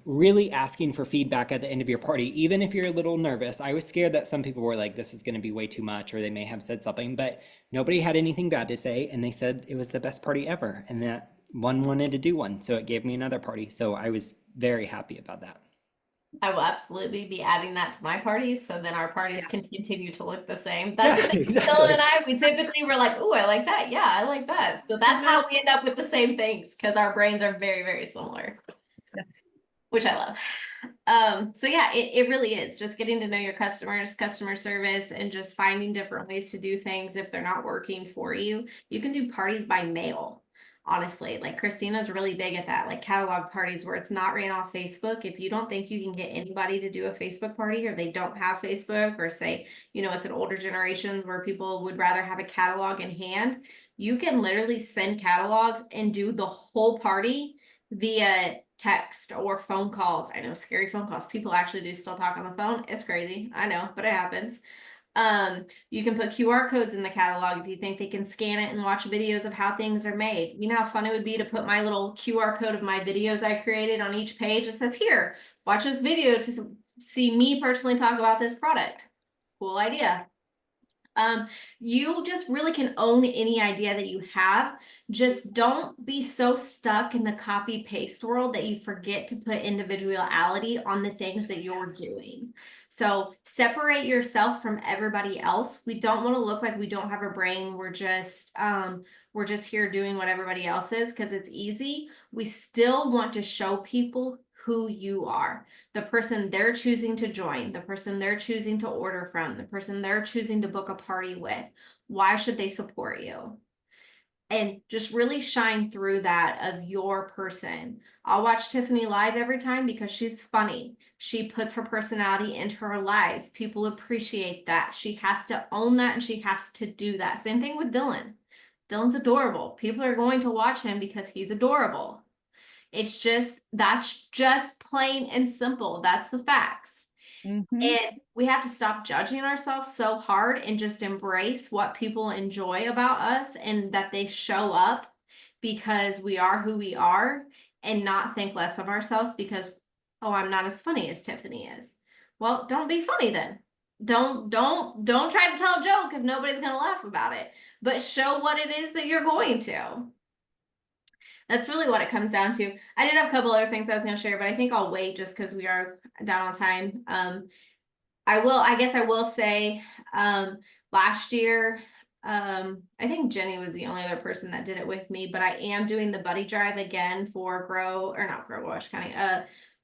really asking for feedback at the end of your party, even if you're a little nervous. I was scared that some people were like, this is going to be way too much, or they may have said something, but nobody had anything bad to say. And they said it was the best party ever. And that one wanted to do one. So it gave me another party. So I was very happy about that. I will absolutely be adding that to my parties, so then our parties can continue to look the same. That's the thing. Exactly. Dylan and I, we typically were like, "Ooh, I like that. Yeah, I like that." So that's how we end up with the same things because our brains are very, very similar, which I love. So yeah, it really is just getting to know your customers, customer service, and just finding different ways to do things if they're not working for you. You can do parties by mail. Honestly, like Christina's really big at that, like catalog parties where it's not ran off Facebook. If you don't think you can get anybody to do a Facebook party, or they don't have Facebook, or say, it's an older generation where people would rather have a catalog in hand, you can literally send catalogs and do the whole party via text or phone calls. I know, scary phone calls. People actually do still talk on the phone. It's crazy. I know, but it happens. You can put QR codes in the catalog if you think they can scan it and watch videos of how things are made. You know how fun it would be to put my little QR code of my videos I created on each page. It says, here, watch this video to see me personally talk about this product. Cool idea. You just really can own any idea that you have. Just don't be so stuck in the copy paste world that you forget to put individuality on the things that you're doing. So separate yourself from everybody else. We don't want to look like we don't have a brain. We're just here doing what everybody else is because it's easy. We still want to show people who you are, the person they're choosing to join, the person they're choosing to order from, the person they're choosing to book a party with. Why should they support you? And just really shine through that of your person. I'll watch Tiffany live every time because she's funny. She puts her personality into her lives. People appreciate that. She has to own that and she has to do that. Same thing with Dylan. Dylan's adorable. People are going to watch him because he's adorable. That's just plain and simple. That's the facts. Mm-hmm. And we have to stop judging ourselves so hard and just embrace what people enjoy about us and that they show up because we are who we are, and not think less of ourselves because, oh, I'm not as funny as Tiffany is. Well, don't be funny then. don't try to tell a joke if nobody's gonna laugh about it, but show what it is that you're going to. That's really what it comes down to. I did have a couple other things I was going to share, but I think I'll wait just because we are down on time. I guess I will say, last year, I think Jenny was the only other person that did it with me, but I am doing the buddy drive again for Wabash County,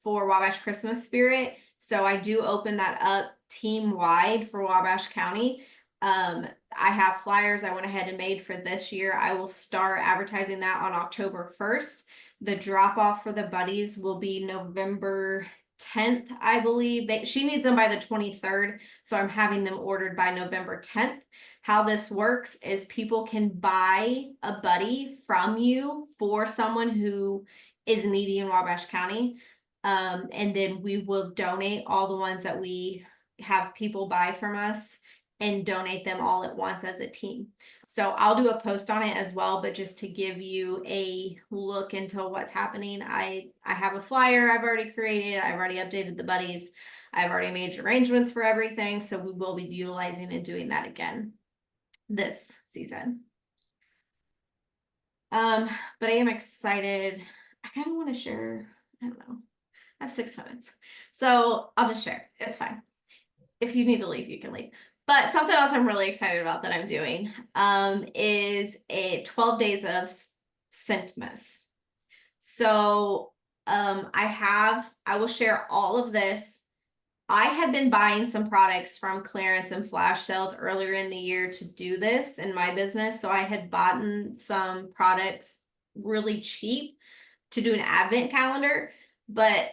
for Wabash Christmas Spirit. So I do open that up team wide for Wabash County. I have flyers I went ahead and made for this year. I will start advertising that on October 1st. The drop off for the buddies will be November 10th, I believe. She needs them by the 23rd, so I'm having them ordered by November 10th. How this works is people can buy a buddy from you for someone who is needy in Wabash County. And then we will donate all the ones that we have people buy from us and donate them all at once as a team. So I'll do a post on it as well, but just to give you a look into what's happening, I have a flyer I've already created. I've already updated the buddies. I've already made arrangements for everything. So we will be utilizing and doing that again this season. But I am excited. I kind of want to share, I don't know. I have 6 minutes. So I'll just share. It's fine. If you need to leave, you can leave. But something else I'm really excited about that I'm doing is a 12 days of Scentmas. So I will share all of this. I had been buying some products from clearance and flash sales earlier in the year to do this in my business. So I had bought some products really cheap to do an advent calendar, but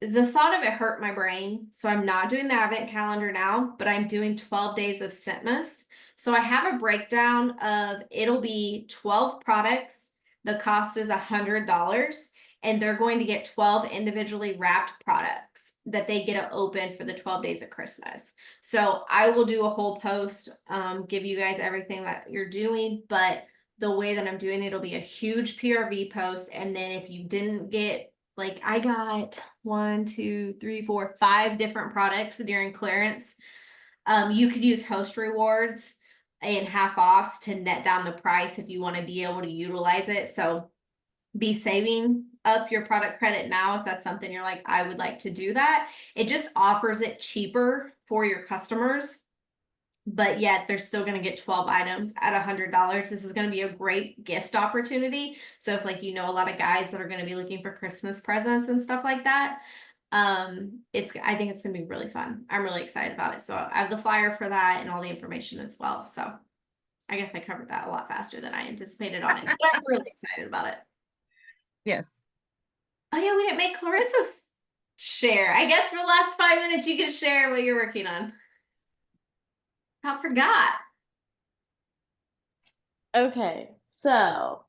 the thought of it hurt my brain. So I'm not doing the advent calendar now, but I'm doing 12 days of Scentmas. So I have a breakdown of, it'll be 12 products. The cost is $100 and they're going to get 12 individually wrapped products that they get to open for the 12 days of Christmas. So I will do a whole post, give you guys everything that you're doing, but the way that I'm doing it'll be a huge PRV post. And then if you didn't get, like, I got 1, 2, 3, 4, 5 different products during clearance. You could use host rewards and half offs to net down the price if you want to be able to utilize it. So be saving up your product credit now if that's something you're like, I would like to do that. It just offers it cheaper for your customers. But yet they're still going to get 12 items at $100. This is going to be a great gift opportunity. So if, like, you know, a lot of guys that are going to be looking for Christmas presents and stuff like that, I think it's going to be really fun. I'm really excited about it. So I have the flyer for that and all the information as well. So I guess I covered that a lot faster than I anticipated on it, but I'm really excited about it. Yes. Oh yeah, we didn't make Clarissa's share. I guess for the last 5 minutes you can share what you're working on. I forgot. Okay, so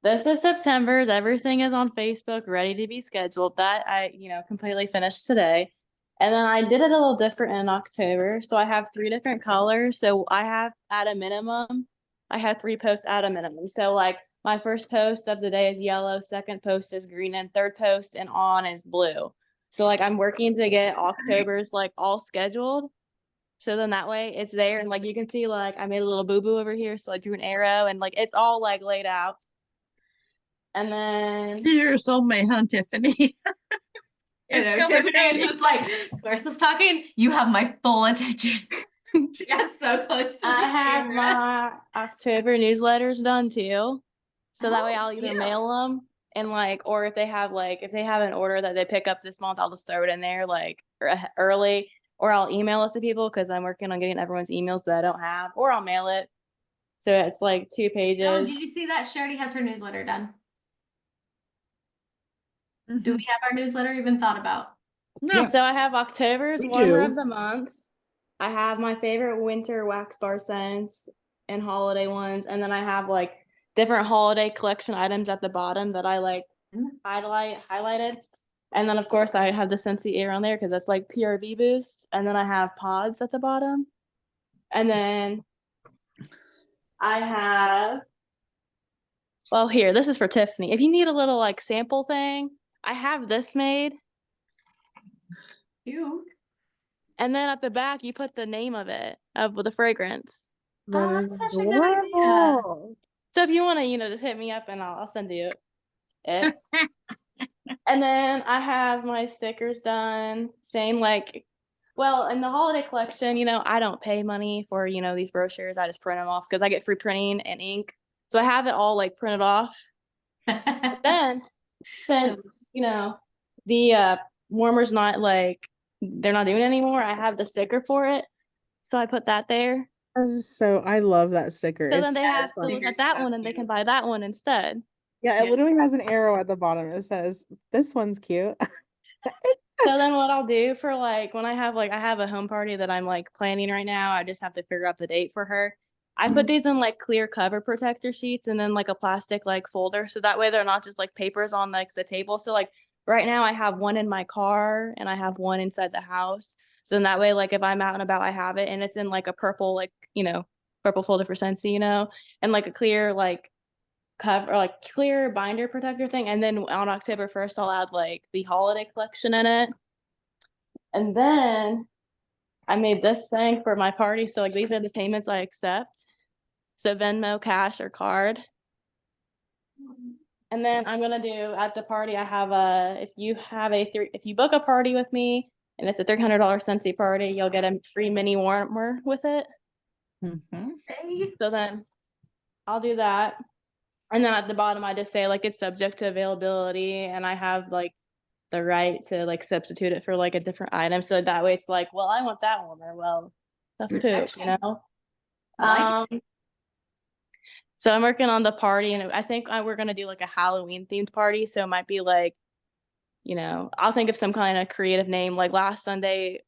this is September's. Everything is on Facebook, ready to be scheduled. That I, completely finished today. And then I did it a little different in October. So I have 3 different colors. So I have at a minimum, I have 3 posts at a minimum. So like my first post of the day is yellow, second post is green, and third post and on is blue. So like I'm working to get October's like all scheduled. So then that way it's there and like you can see like I made a little boo-boo over here. So I drew an arrow and like it's all like laid out. And then You're so May, huh, Tiffany? It's color Tiffany is coded. just like, Clarissa's talking, you have my full attention. She got so close to I the have camera. my October newsletters done too. So that way Oh, I'll either cute. mail them and like, or if they have an order that they pick up this month, I'll just throw it in there like early, or I'll email it to people because I'm working on getting everyone's emails that I don't have, or I'll mail it. So it's like 2 Oh, pages. did you see that? She already has her newsletter done. Do Mhm. we have our newsletter even thought about? No. Yeah. So I have October's We warmer do. of the months. I have my favorite winter wax bar scents and holiday ones. And then I have like different holiday collection items at the bottom that I like highlighted. And then of course I have the Scentsy air on there because that's like PRV boost. And then I have pods at the bottom. And then I have, well, here, this is for Tiffany. If you need a little like sample thing, I have this made. Cute. And then at the back, you put the name of it, of the fragrance. That Oh, is that's such a good idea. adorable. So if you want to, just hit me up and I'll send you it. And then I have my stickers done. Same well, in the holiday collection, I don't pay money for, these brochures. I just print them off because I get free printing and ink. So I have it all like printed off. Then since, the warmer's not they're not doing it anymore, I have the sticker for it. So I put that there. I love that sticker. So It's then they so have to fun. look at that one and they can buy that one instead. Yeah, it literally has an arrow at the bottom. It says, "This one's cute." So then what I'll do for when I have a home party that I'm planning right now, I just have to figure out the date for her. I put these in clear cover protector sheets and then a plastic folder. So that way they're not just papers on the table. So right now I have one in my car and I have one inside the house. So then that way, if I'm out and about, I have it and it's in a purple, purple folder for Scentsy, and a clear, cover or clear binder protector thing. And then on October 1st, I'll add the holiday collection in it. And then I made this thing for my party. So these are the payments I accept. So Venmo, cash, or card. And then I'm gonna do at the party. I have if you book a party with me and it's a $300 Scentsy party, you'll get a free mini warmer with it. So then I'll do that. And then at the bottom, I just say it's subject to availability, and I have the right to substitute it for a different item. So that way, it's well, I want that warmer. Well, stuff too, So I'm working on the party, and I think we're gonna do a Halloween themed party. So it might be I'll think of some kind of creative name. Like last Sunday,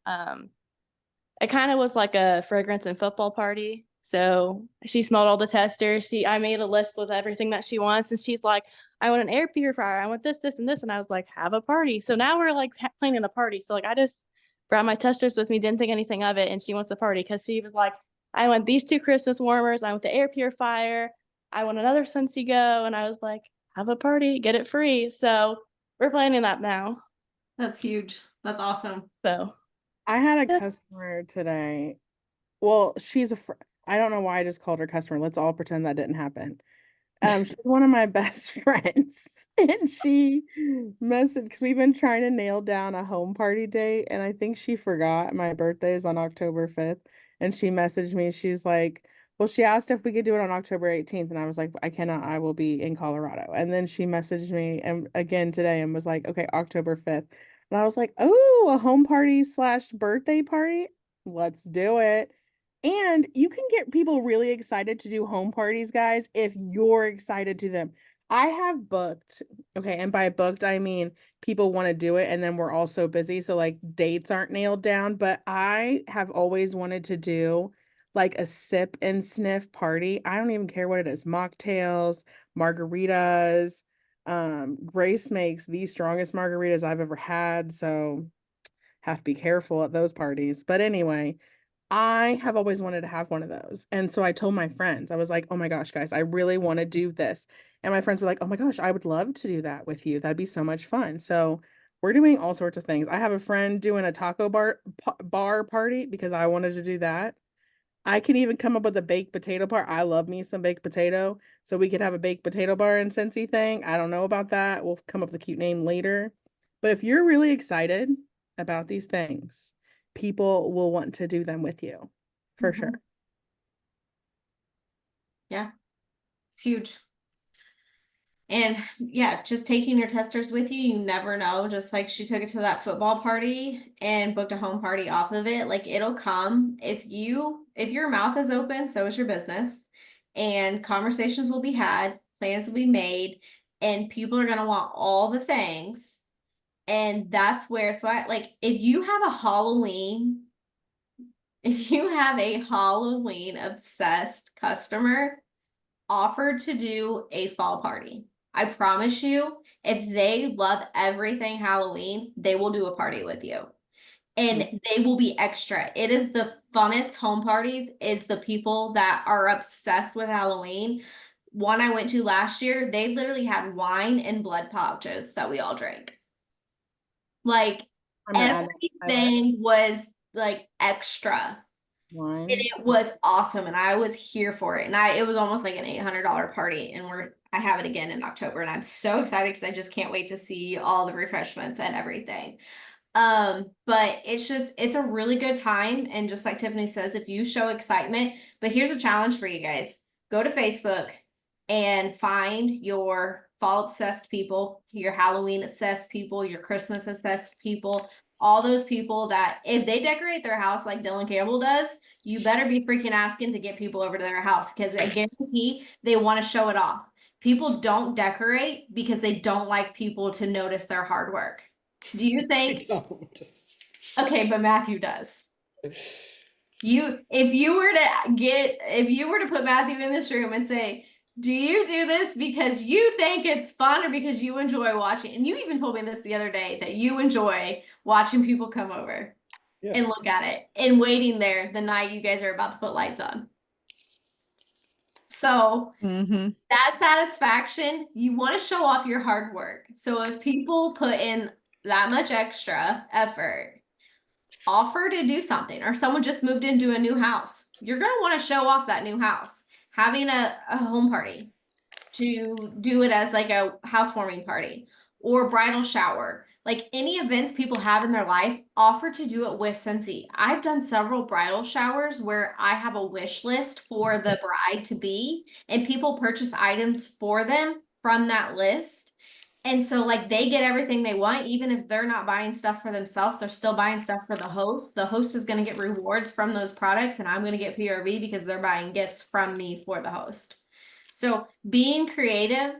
it kind of was like a fragrance and football party. So she smelled all the testers. I made a list with everything that she wants, and she's like, I want an air purifier. I want this, this, and this. And I was like, have a party. So now we're planning a party. So I just brought my testers with me, didn't think anything of it. And she wants a party because she was like, I want these 2 Christmas warmers. I want the air purifier. I want another Scentsy Go. And I was like, have a party, get it free. So we're planning that now. That's huge. That's awesome. So I had a customer today. Well, I don't know why I just called her customer. Let's all pretend that didn't happen. She's one of my best friends, and she messaged because we've been trying to nail down a home party date, and I think she forgot my birthday is on October 5th, and she messaged me. She's like, well, she asked if we could do it on October 18th, and I was like, I cannot, I will be in Colorado. And then she messaged me and again today and was like, okay, October 5th. And I was like, oh, a home party / birthday party? Let's do it. And you can get people really excited to do home parties, guys, if you're excited to them. I have booked, okay, and by booked, I mean people want to do it and then we're all so busy. So dates aren't nailed down, but I have always wanted to do a sip and sniff party. I don't even care what it is. Mocktails, margaritas. Grace makes the strongest margaritas I've ever had. So have to be careful at those parties. But anyway, I have always wanted to have one of those. And so I told my friends, I was like, oh my gosh, guys, I really want to do this. And my friends were like, oh my gosh, I would love to do that with you. That'd be so much fun. So we're doing all sorts of things. I have a friend doing a taco bar party because I wanted to do that. I can even come up with a baked potato bar. I love me some baked potato. So we could have a baked potato bar and Scentsy thing. I don't know about that. We'll come up with a cute name later. But if you're really excited about these things, people will want to do them with you for sure. Yeah, it's huge. And yeah, just taking your testers with you, you never know. Just like she took it to that football party and booked a home party off of it. It'll come if your mouth is open, so is your business. And conversations will be had, plans will be made, and people are gonna want all the things. And that's where, if you have a Halloween obsessed customer, offer to do a fall party. I promise you, if they love everything Halloween, they will do a party with you. And they will be extra. It is the funnest home parties is the people that are obsessed with Halloween. One I went to last year, they literally had wine and blood pouches that we all drank. Everything was like extra. Wine. And it was awesome, and I was here for it. And it was almost like an $800 party, and I have it again in October, and I'm so excited because I just can't wait to see all the refreshments and everything. But it's a really good time, and just like Tiffany says, if you show excitement, but here's a challenge for you guys. Go to Facebook and find your fall obsessed people, your Halloween obsessed people, your Christmas obsessed people, all those people that if they decorate their house like Dylan Campbell does, you better be freaking asking to get people over to their house because I guarantee they want to show it off. People don't decorate because they don't like people to notice their hard work. Do you I think? don't. Okay, but Matthew does. If you were to put Matthew in this room and say, do you do this because you think it's fun or because you enjoy watching? And you even told me this the other day that you enjoy watching people come over and look at it and waiting there the night you guys are about to put lights on. So that satisfaction, you want to show off your hard work. So if people put in that much extra effort, offer to do something, or someone just moved into a new house, you're going to want to show off that new house. Having a home party, to do it as like a housewarming party or bridal shower, like any events people have in their life, offer to do it with Scentsy. I've done several bridal showers where I have a wish list for the bride to be, and people purchase items for them from that list. And so like they get everything they want, even if they're not buying stuff for themselves, they're still buying stuff for the host. The host is going to get rewards from those products, and I'm going to get PRV because they're buying gifts from me for the host. So being creative,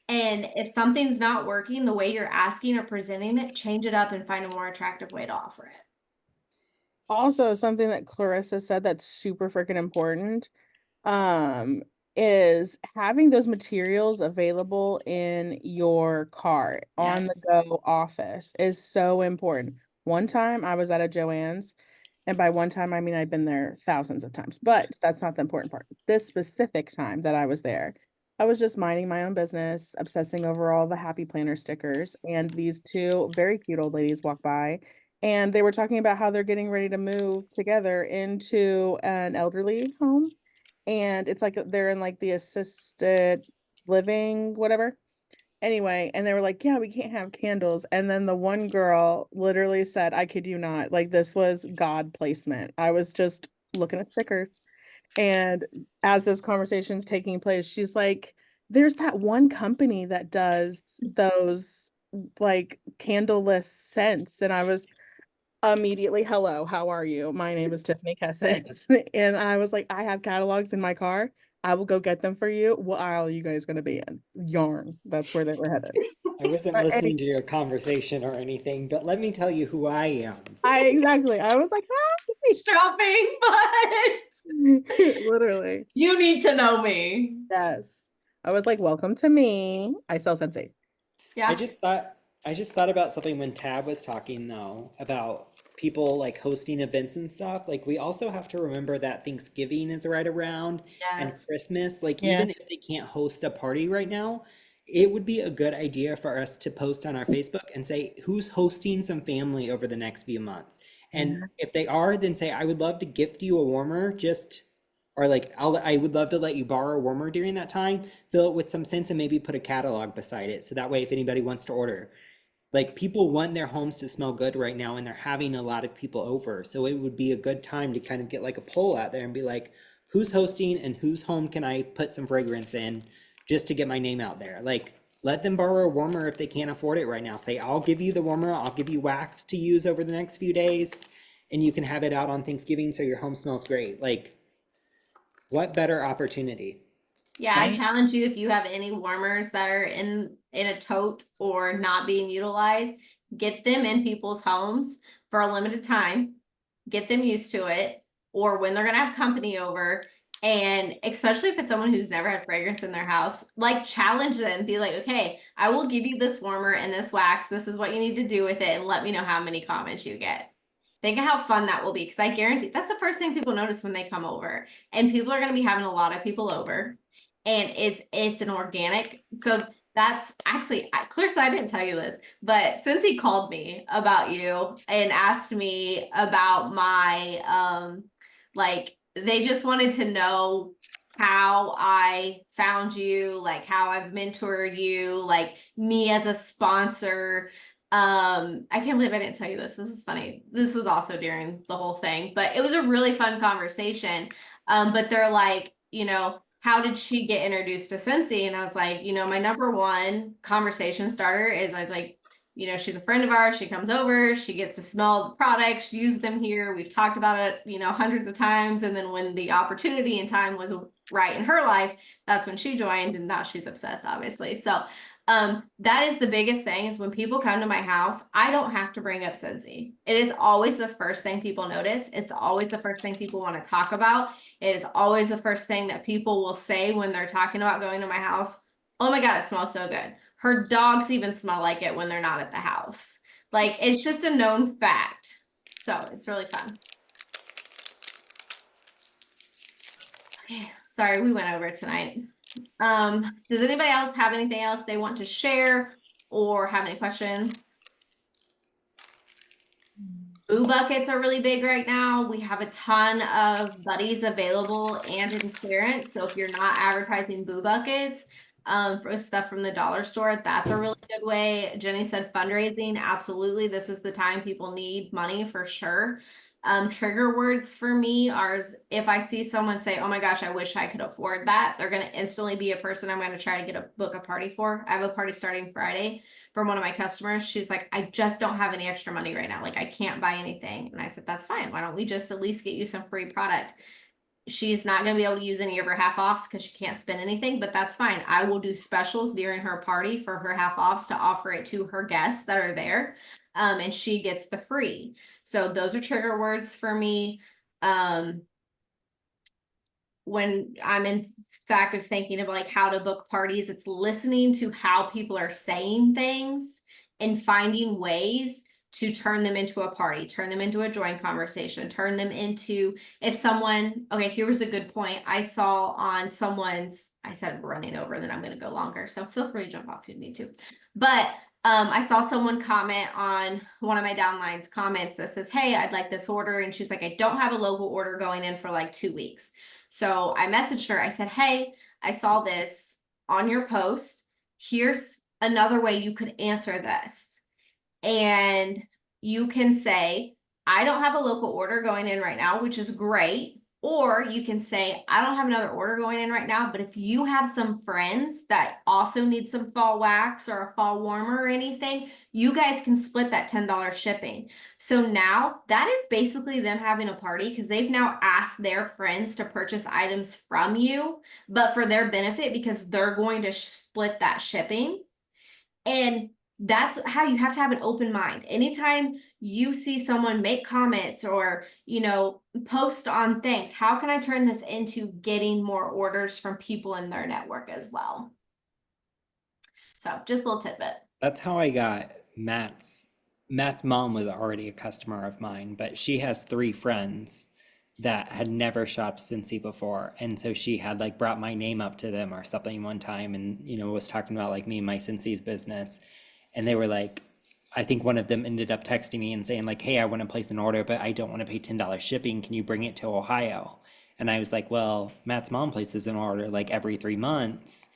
and if something's not working the way you're asking or presenting it, change it up and find a more attractive way to offer it. Also, something that Clarissa said that's super freaking important, is having those materials available in your car on Yes. the go office is so important. One time I was at a Joann's, and by one time I mean I've been there thousands of times, but that's not the important part. This specific time that I was there, I was just minding my own business, obsessing over all the happy planner stickers, and these two very cute old ladies walked by, and they were talking about how they're getting ready to move together into an elderly home, and it's like they're in like the assisted living whatever. Anyway, and they were like, yeah, we can't have candles. And then the one girl literally said, I kid you not, like this was God placement. I was just looking at stickers. And as this conversation's taking place, she's like, there's that one company that does those like candleless scents. And I was immediately, hello, how are you? My name is Tiffany Kessens. And I was like, I have catalogs in my car. I will go get them for you. What aisle are you guys going to be in? Yarn. That's where they were headed. I wasn't But listening to your conversation or anything, but let me tell you who I am. exactly. I was like, Shopping, but literally. you need to know me. Yes. I was like, welcome to me. I sell Sensei. Yeah. I just thought about something when Tab was talking though about people like hosting events and stuff. Like we also have to remember that Thanksgiving is right around and Yes. Christmas. Like Yes. even if they can't host a party right now, it would be a good idea for us to post on our Facebook and say who's hosting some family over the next few months. And if they are, then say I would love to gift you a warmer, just or like I would love to let you borrow a warmer during that time, fill it with some scents and maybe put a catalog beside it. So that way if anybody wants to order. Like people want their homes to smell good right now and they're having a lot of people over. So it would be a good time to kind of get like a poll out there and be like, who's hosting and whose home can I put some fragrance in just to get my name out there? Like let them borrow a warmer if they can't afford it right now. Say, I'll give you the warmer, I'll give you wax to use over the next few days, and you can have it out on Thanksgiving so your home smells great. Like, what better opportunity? Yeah, I Right. challenge you if you have any warmers that are in a tote or not being utilized, get them in people's homes for a limited time. Get them used to it, or when they're gonna have company over. And especially if it's someone who's never had fragrance in their house, like challenge them, be like, okay, I will give you this warmer and this wax. This is what you need to do with it, and let me know how many comments you get. Think of how fun that will be, because I guarantee that's the first thing people notice when they come over. And people are gonna be having a lot of people over, and it's an organic. So That's actually, Clarissa, I didn't tell you this, but Scentsy called me about you and asked me about my, like, they just wanted to know how I found you, like how I've mentored you, like me as a sponsor. I can't believe I didn't tell you this. This is funny. This was also during the whole thing, but it was a really fun conversation. But they're like, how did she get introduced to Scentsy? And I was like, my number one conversation starter is I was like, she's a friend of ours. She comes over, she gets to smell the products, use them here. We've talked about it, hundreds of times. And then when the opportunity and time was right in her life, that's when she joined, and now she's obsessed, obviously. So that is the biggest thing, is when people come to my house, I don't have to bring up Scentsy. It is always the first thing people notice. It's always the first thing people want to talk about. It is always the first thing that people will say when they're talking about going to my house. Oh my God, it smells so good. Her dogs even smell like it when they're not at the house. Like, it's just a known fact. So it's really fun. Okay, sorry, we went over tonight. Does anybody else have anything else they want to share or have any questions? Boo buckets are really big right now. We have a ton of buddies available and in clearance. So if you're not advertising boo buckets, for stuff from the dollar store, that's a really good way. Jenny said fundraising. Absolutely. This is the time people need money for sure. Trigger words for me are, if I see someone say, oh my gosh, I wish I could afford that, they're going to instantly be a person I'm going to try to book a party for. I have a party starting Friday from one of my customers. She's like, I just don't have any extra money right now. Like, I can't buy anything. And I said, that's fine. Why don't we just at least get you some free product? She's not going to be able to use any of her half offs because she can't spend anything, but that's fine. I will do specials during her party for her half offs to offer it to her guests that are there. And she gets the free. So those are trigger words for me. When I'm in fact of thinking of like how to book parties, it's listening to how people are saying things and finding ways to turn them into a party, turn them into a joint conversation, turn them into, if someone, okay, here was a good point. I saw on someone's, I said running over, and then I'm going to go longer. So feel free to jump off if you need to. But I saw someone comment on one of my downlines comments that says, hey, I'd like this order. And she's like, I don't have a local order going in for like 2 weeks. So I messaged her. I said, hey, I saw this on your post. Here's another way you could answer this. And you can say, I don't have a local order going in right now, which is great. Or you can say, I don't have another order going in right now, but if you have some friends that also need some fall wax or a fall warmer or anything, you guys can split that $10 shipping. So now that is basically them having a party, because they've now asked their friends to purchase items from you, but for their benefit, because they're going to split that shipping. And that's how you have to have an open mind. Anytime you see someone make comments or, post on things, how can I turn this into getting more orders from people in their network as well? So just a little tidbit. That's how I got Matt's mom was already a customer of mine, but she has 3 friends that had never shopped Scentsy before. And so she had like brought my name up to them or something one time, and was talking about like me and my Scentsy business. And they were like, I think one of them ended up texting me and saying like, hey, I want to place an order, but I don't want to pay $10 shipping. Can you bring it to Ohio? And I was like, well, Matt's mom places an order like every 3 months.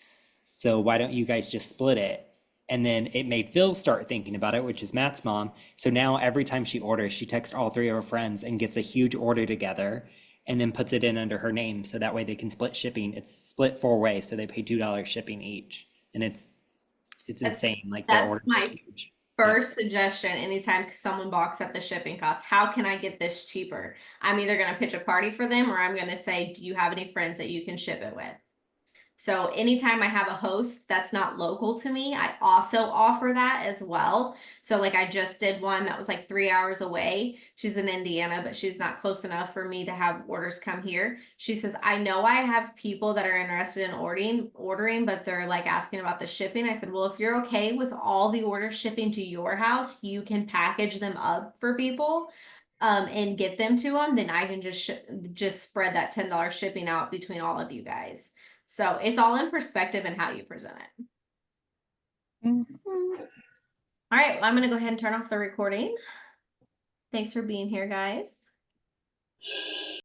So why don't you guys just split it? And then it made Phil start thinking about it, which is Matt's mom. So now every time she orders, she texts all 3 of her friends and gets a huge order together and then puts it in under her name. So that way they can split shipping. It's split 4 ways. So they pay $2 shipping each. And it's insane. Like their That's orders my are huge. first suggestion. Anytime someone balks at the shipping cost, how can I get this cheaper? I'm either going to pitch a party for them, or I'm going to say, do you have any friends that you can ship it with? So anytime I have a host that's not local to me, I also offer that as well. So like I just did one that was like 3 hours away. She's in Indiana, but she's not close enough for me to have orders come here. She says, I know I have people that are interested in ordering, but they're like asking about the shipping. I said, well, if you're okay with all the orders shipping to your house, you can package them up for people. And get them to them, then I can just spread that $10 shipping out between all of you guys. So it's all in perspective and how you present it. Mhm. All right, well, I'm gonna go ahead and turn off the recording. Thanks for being here, guys.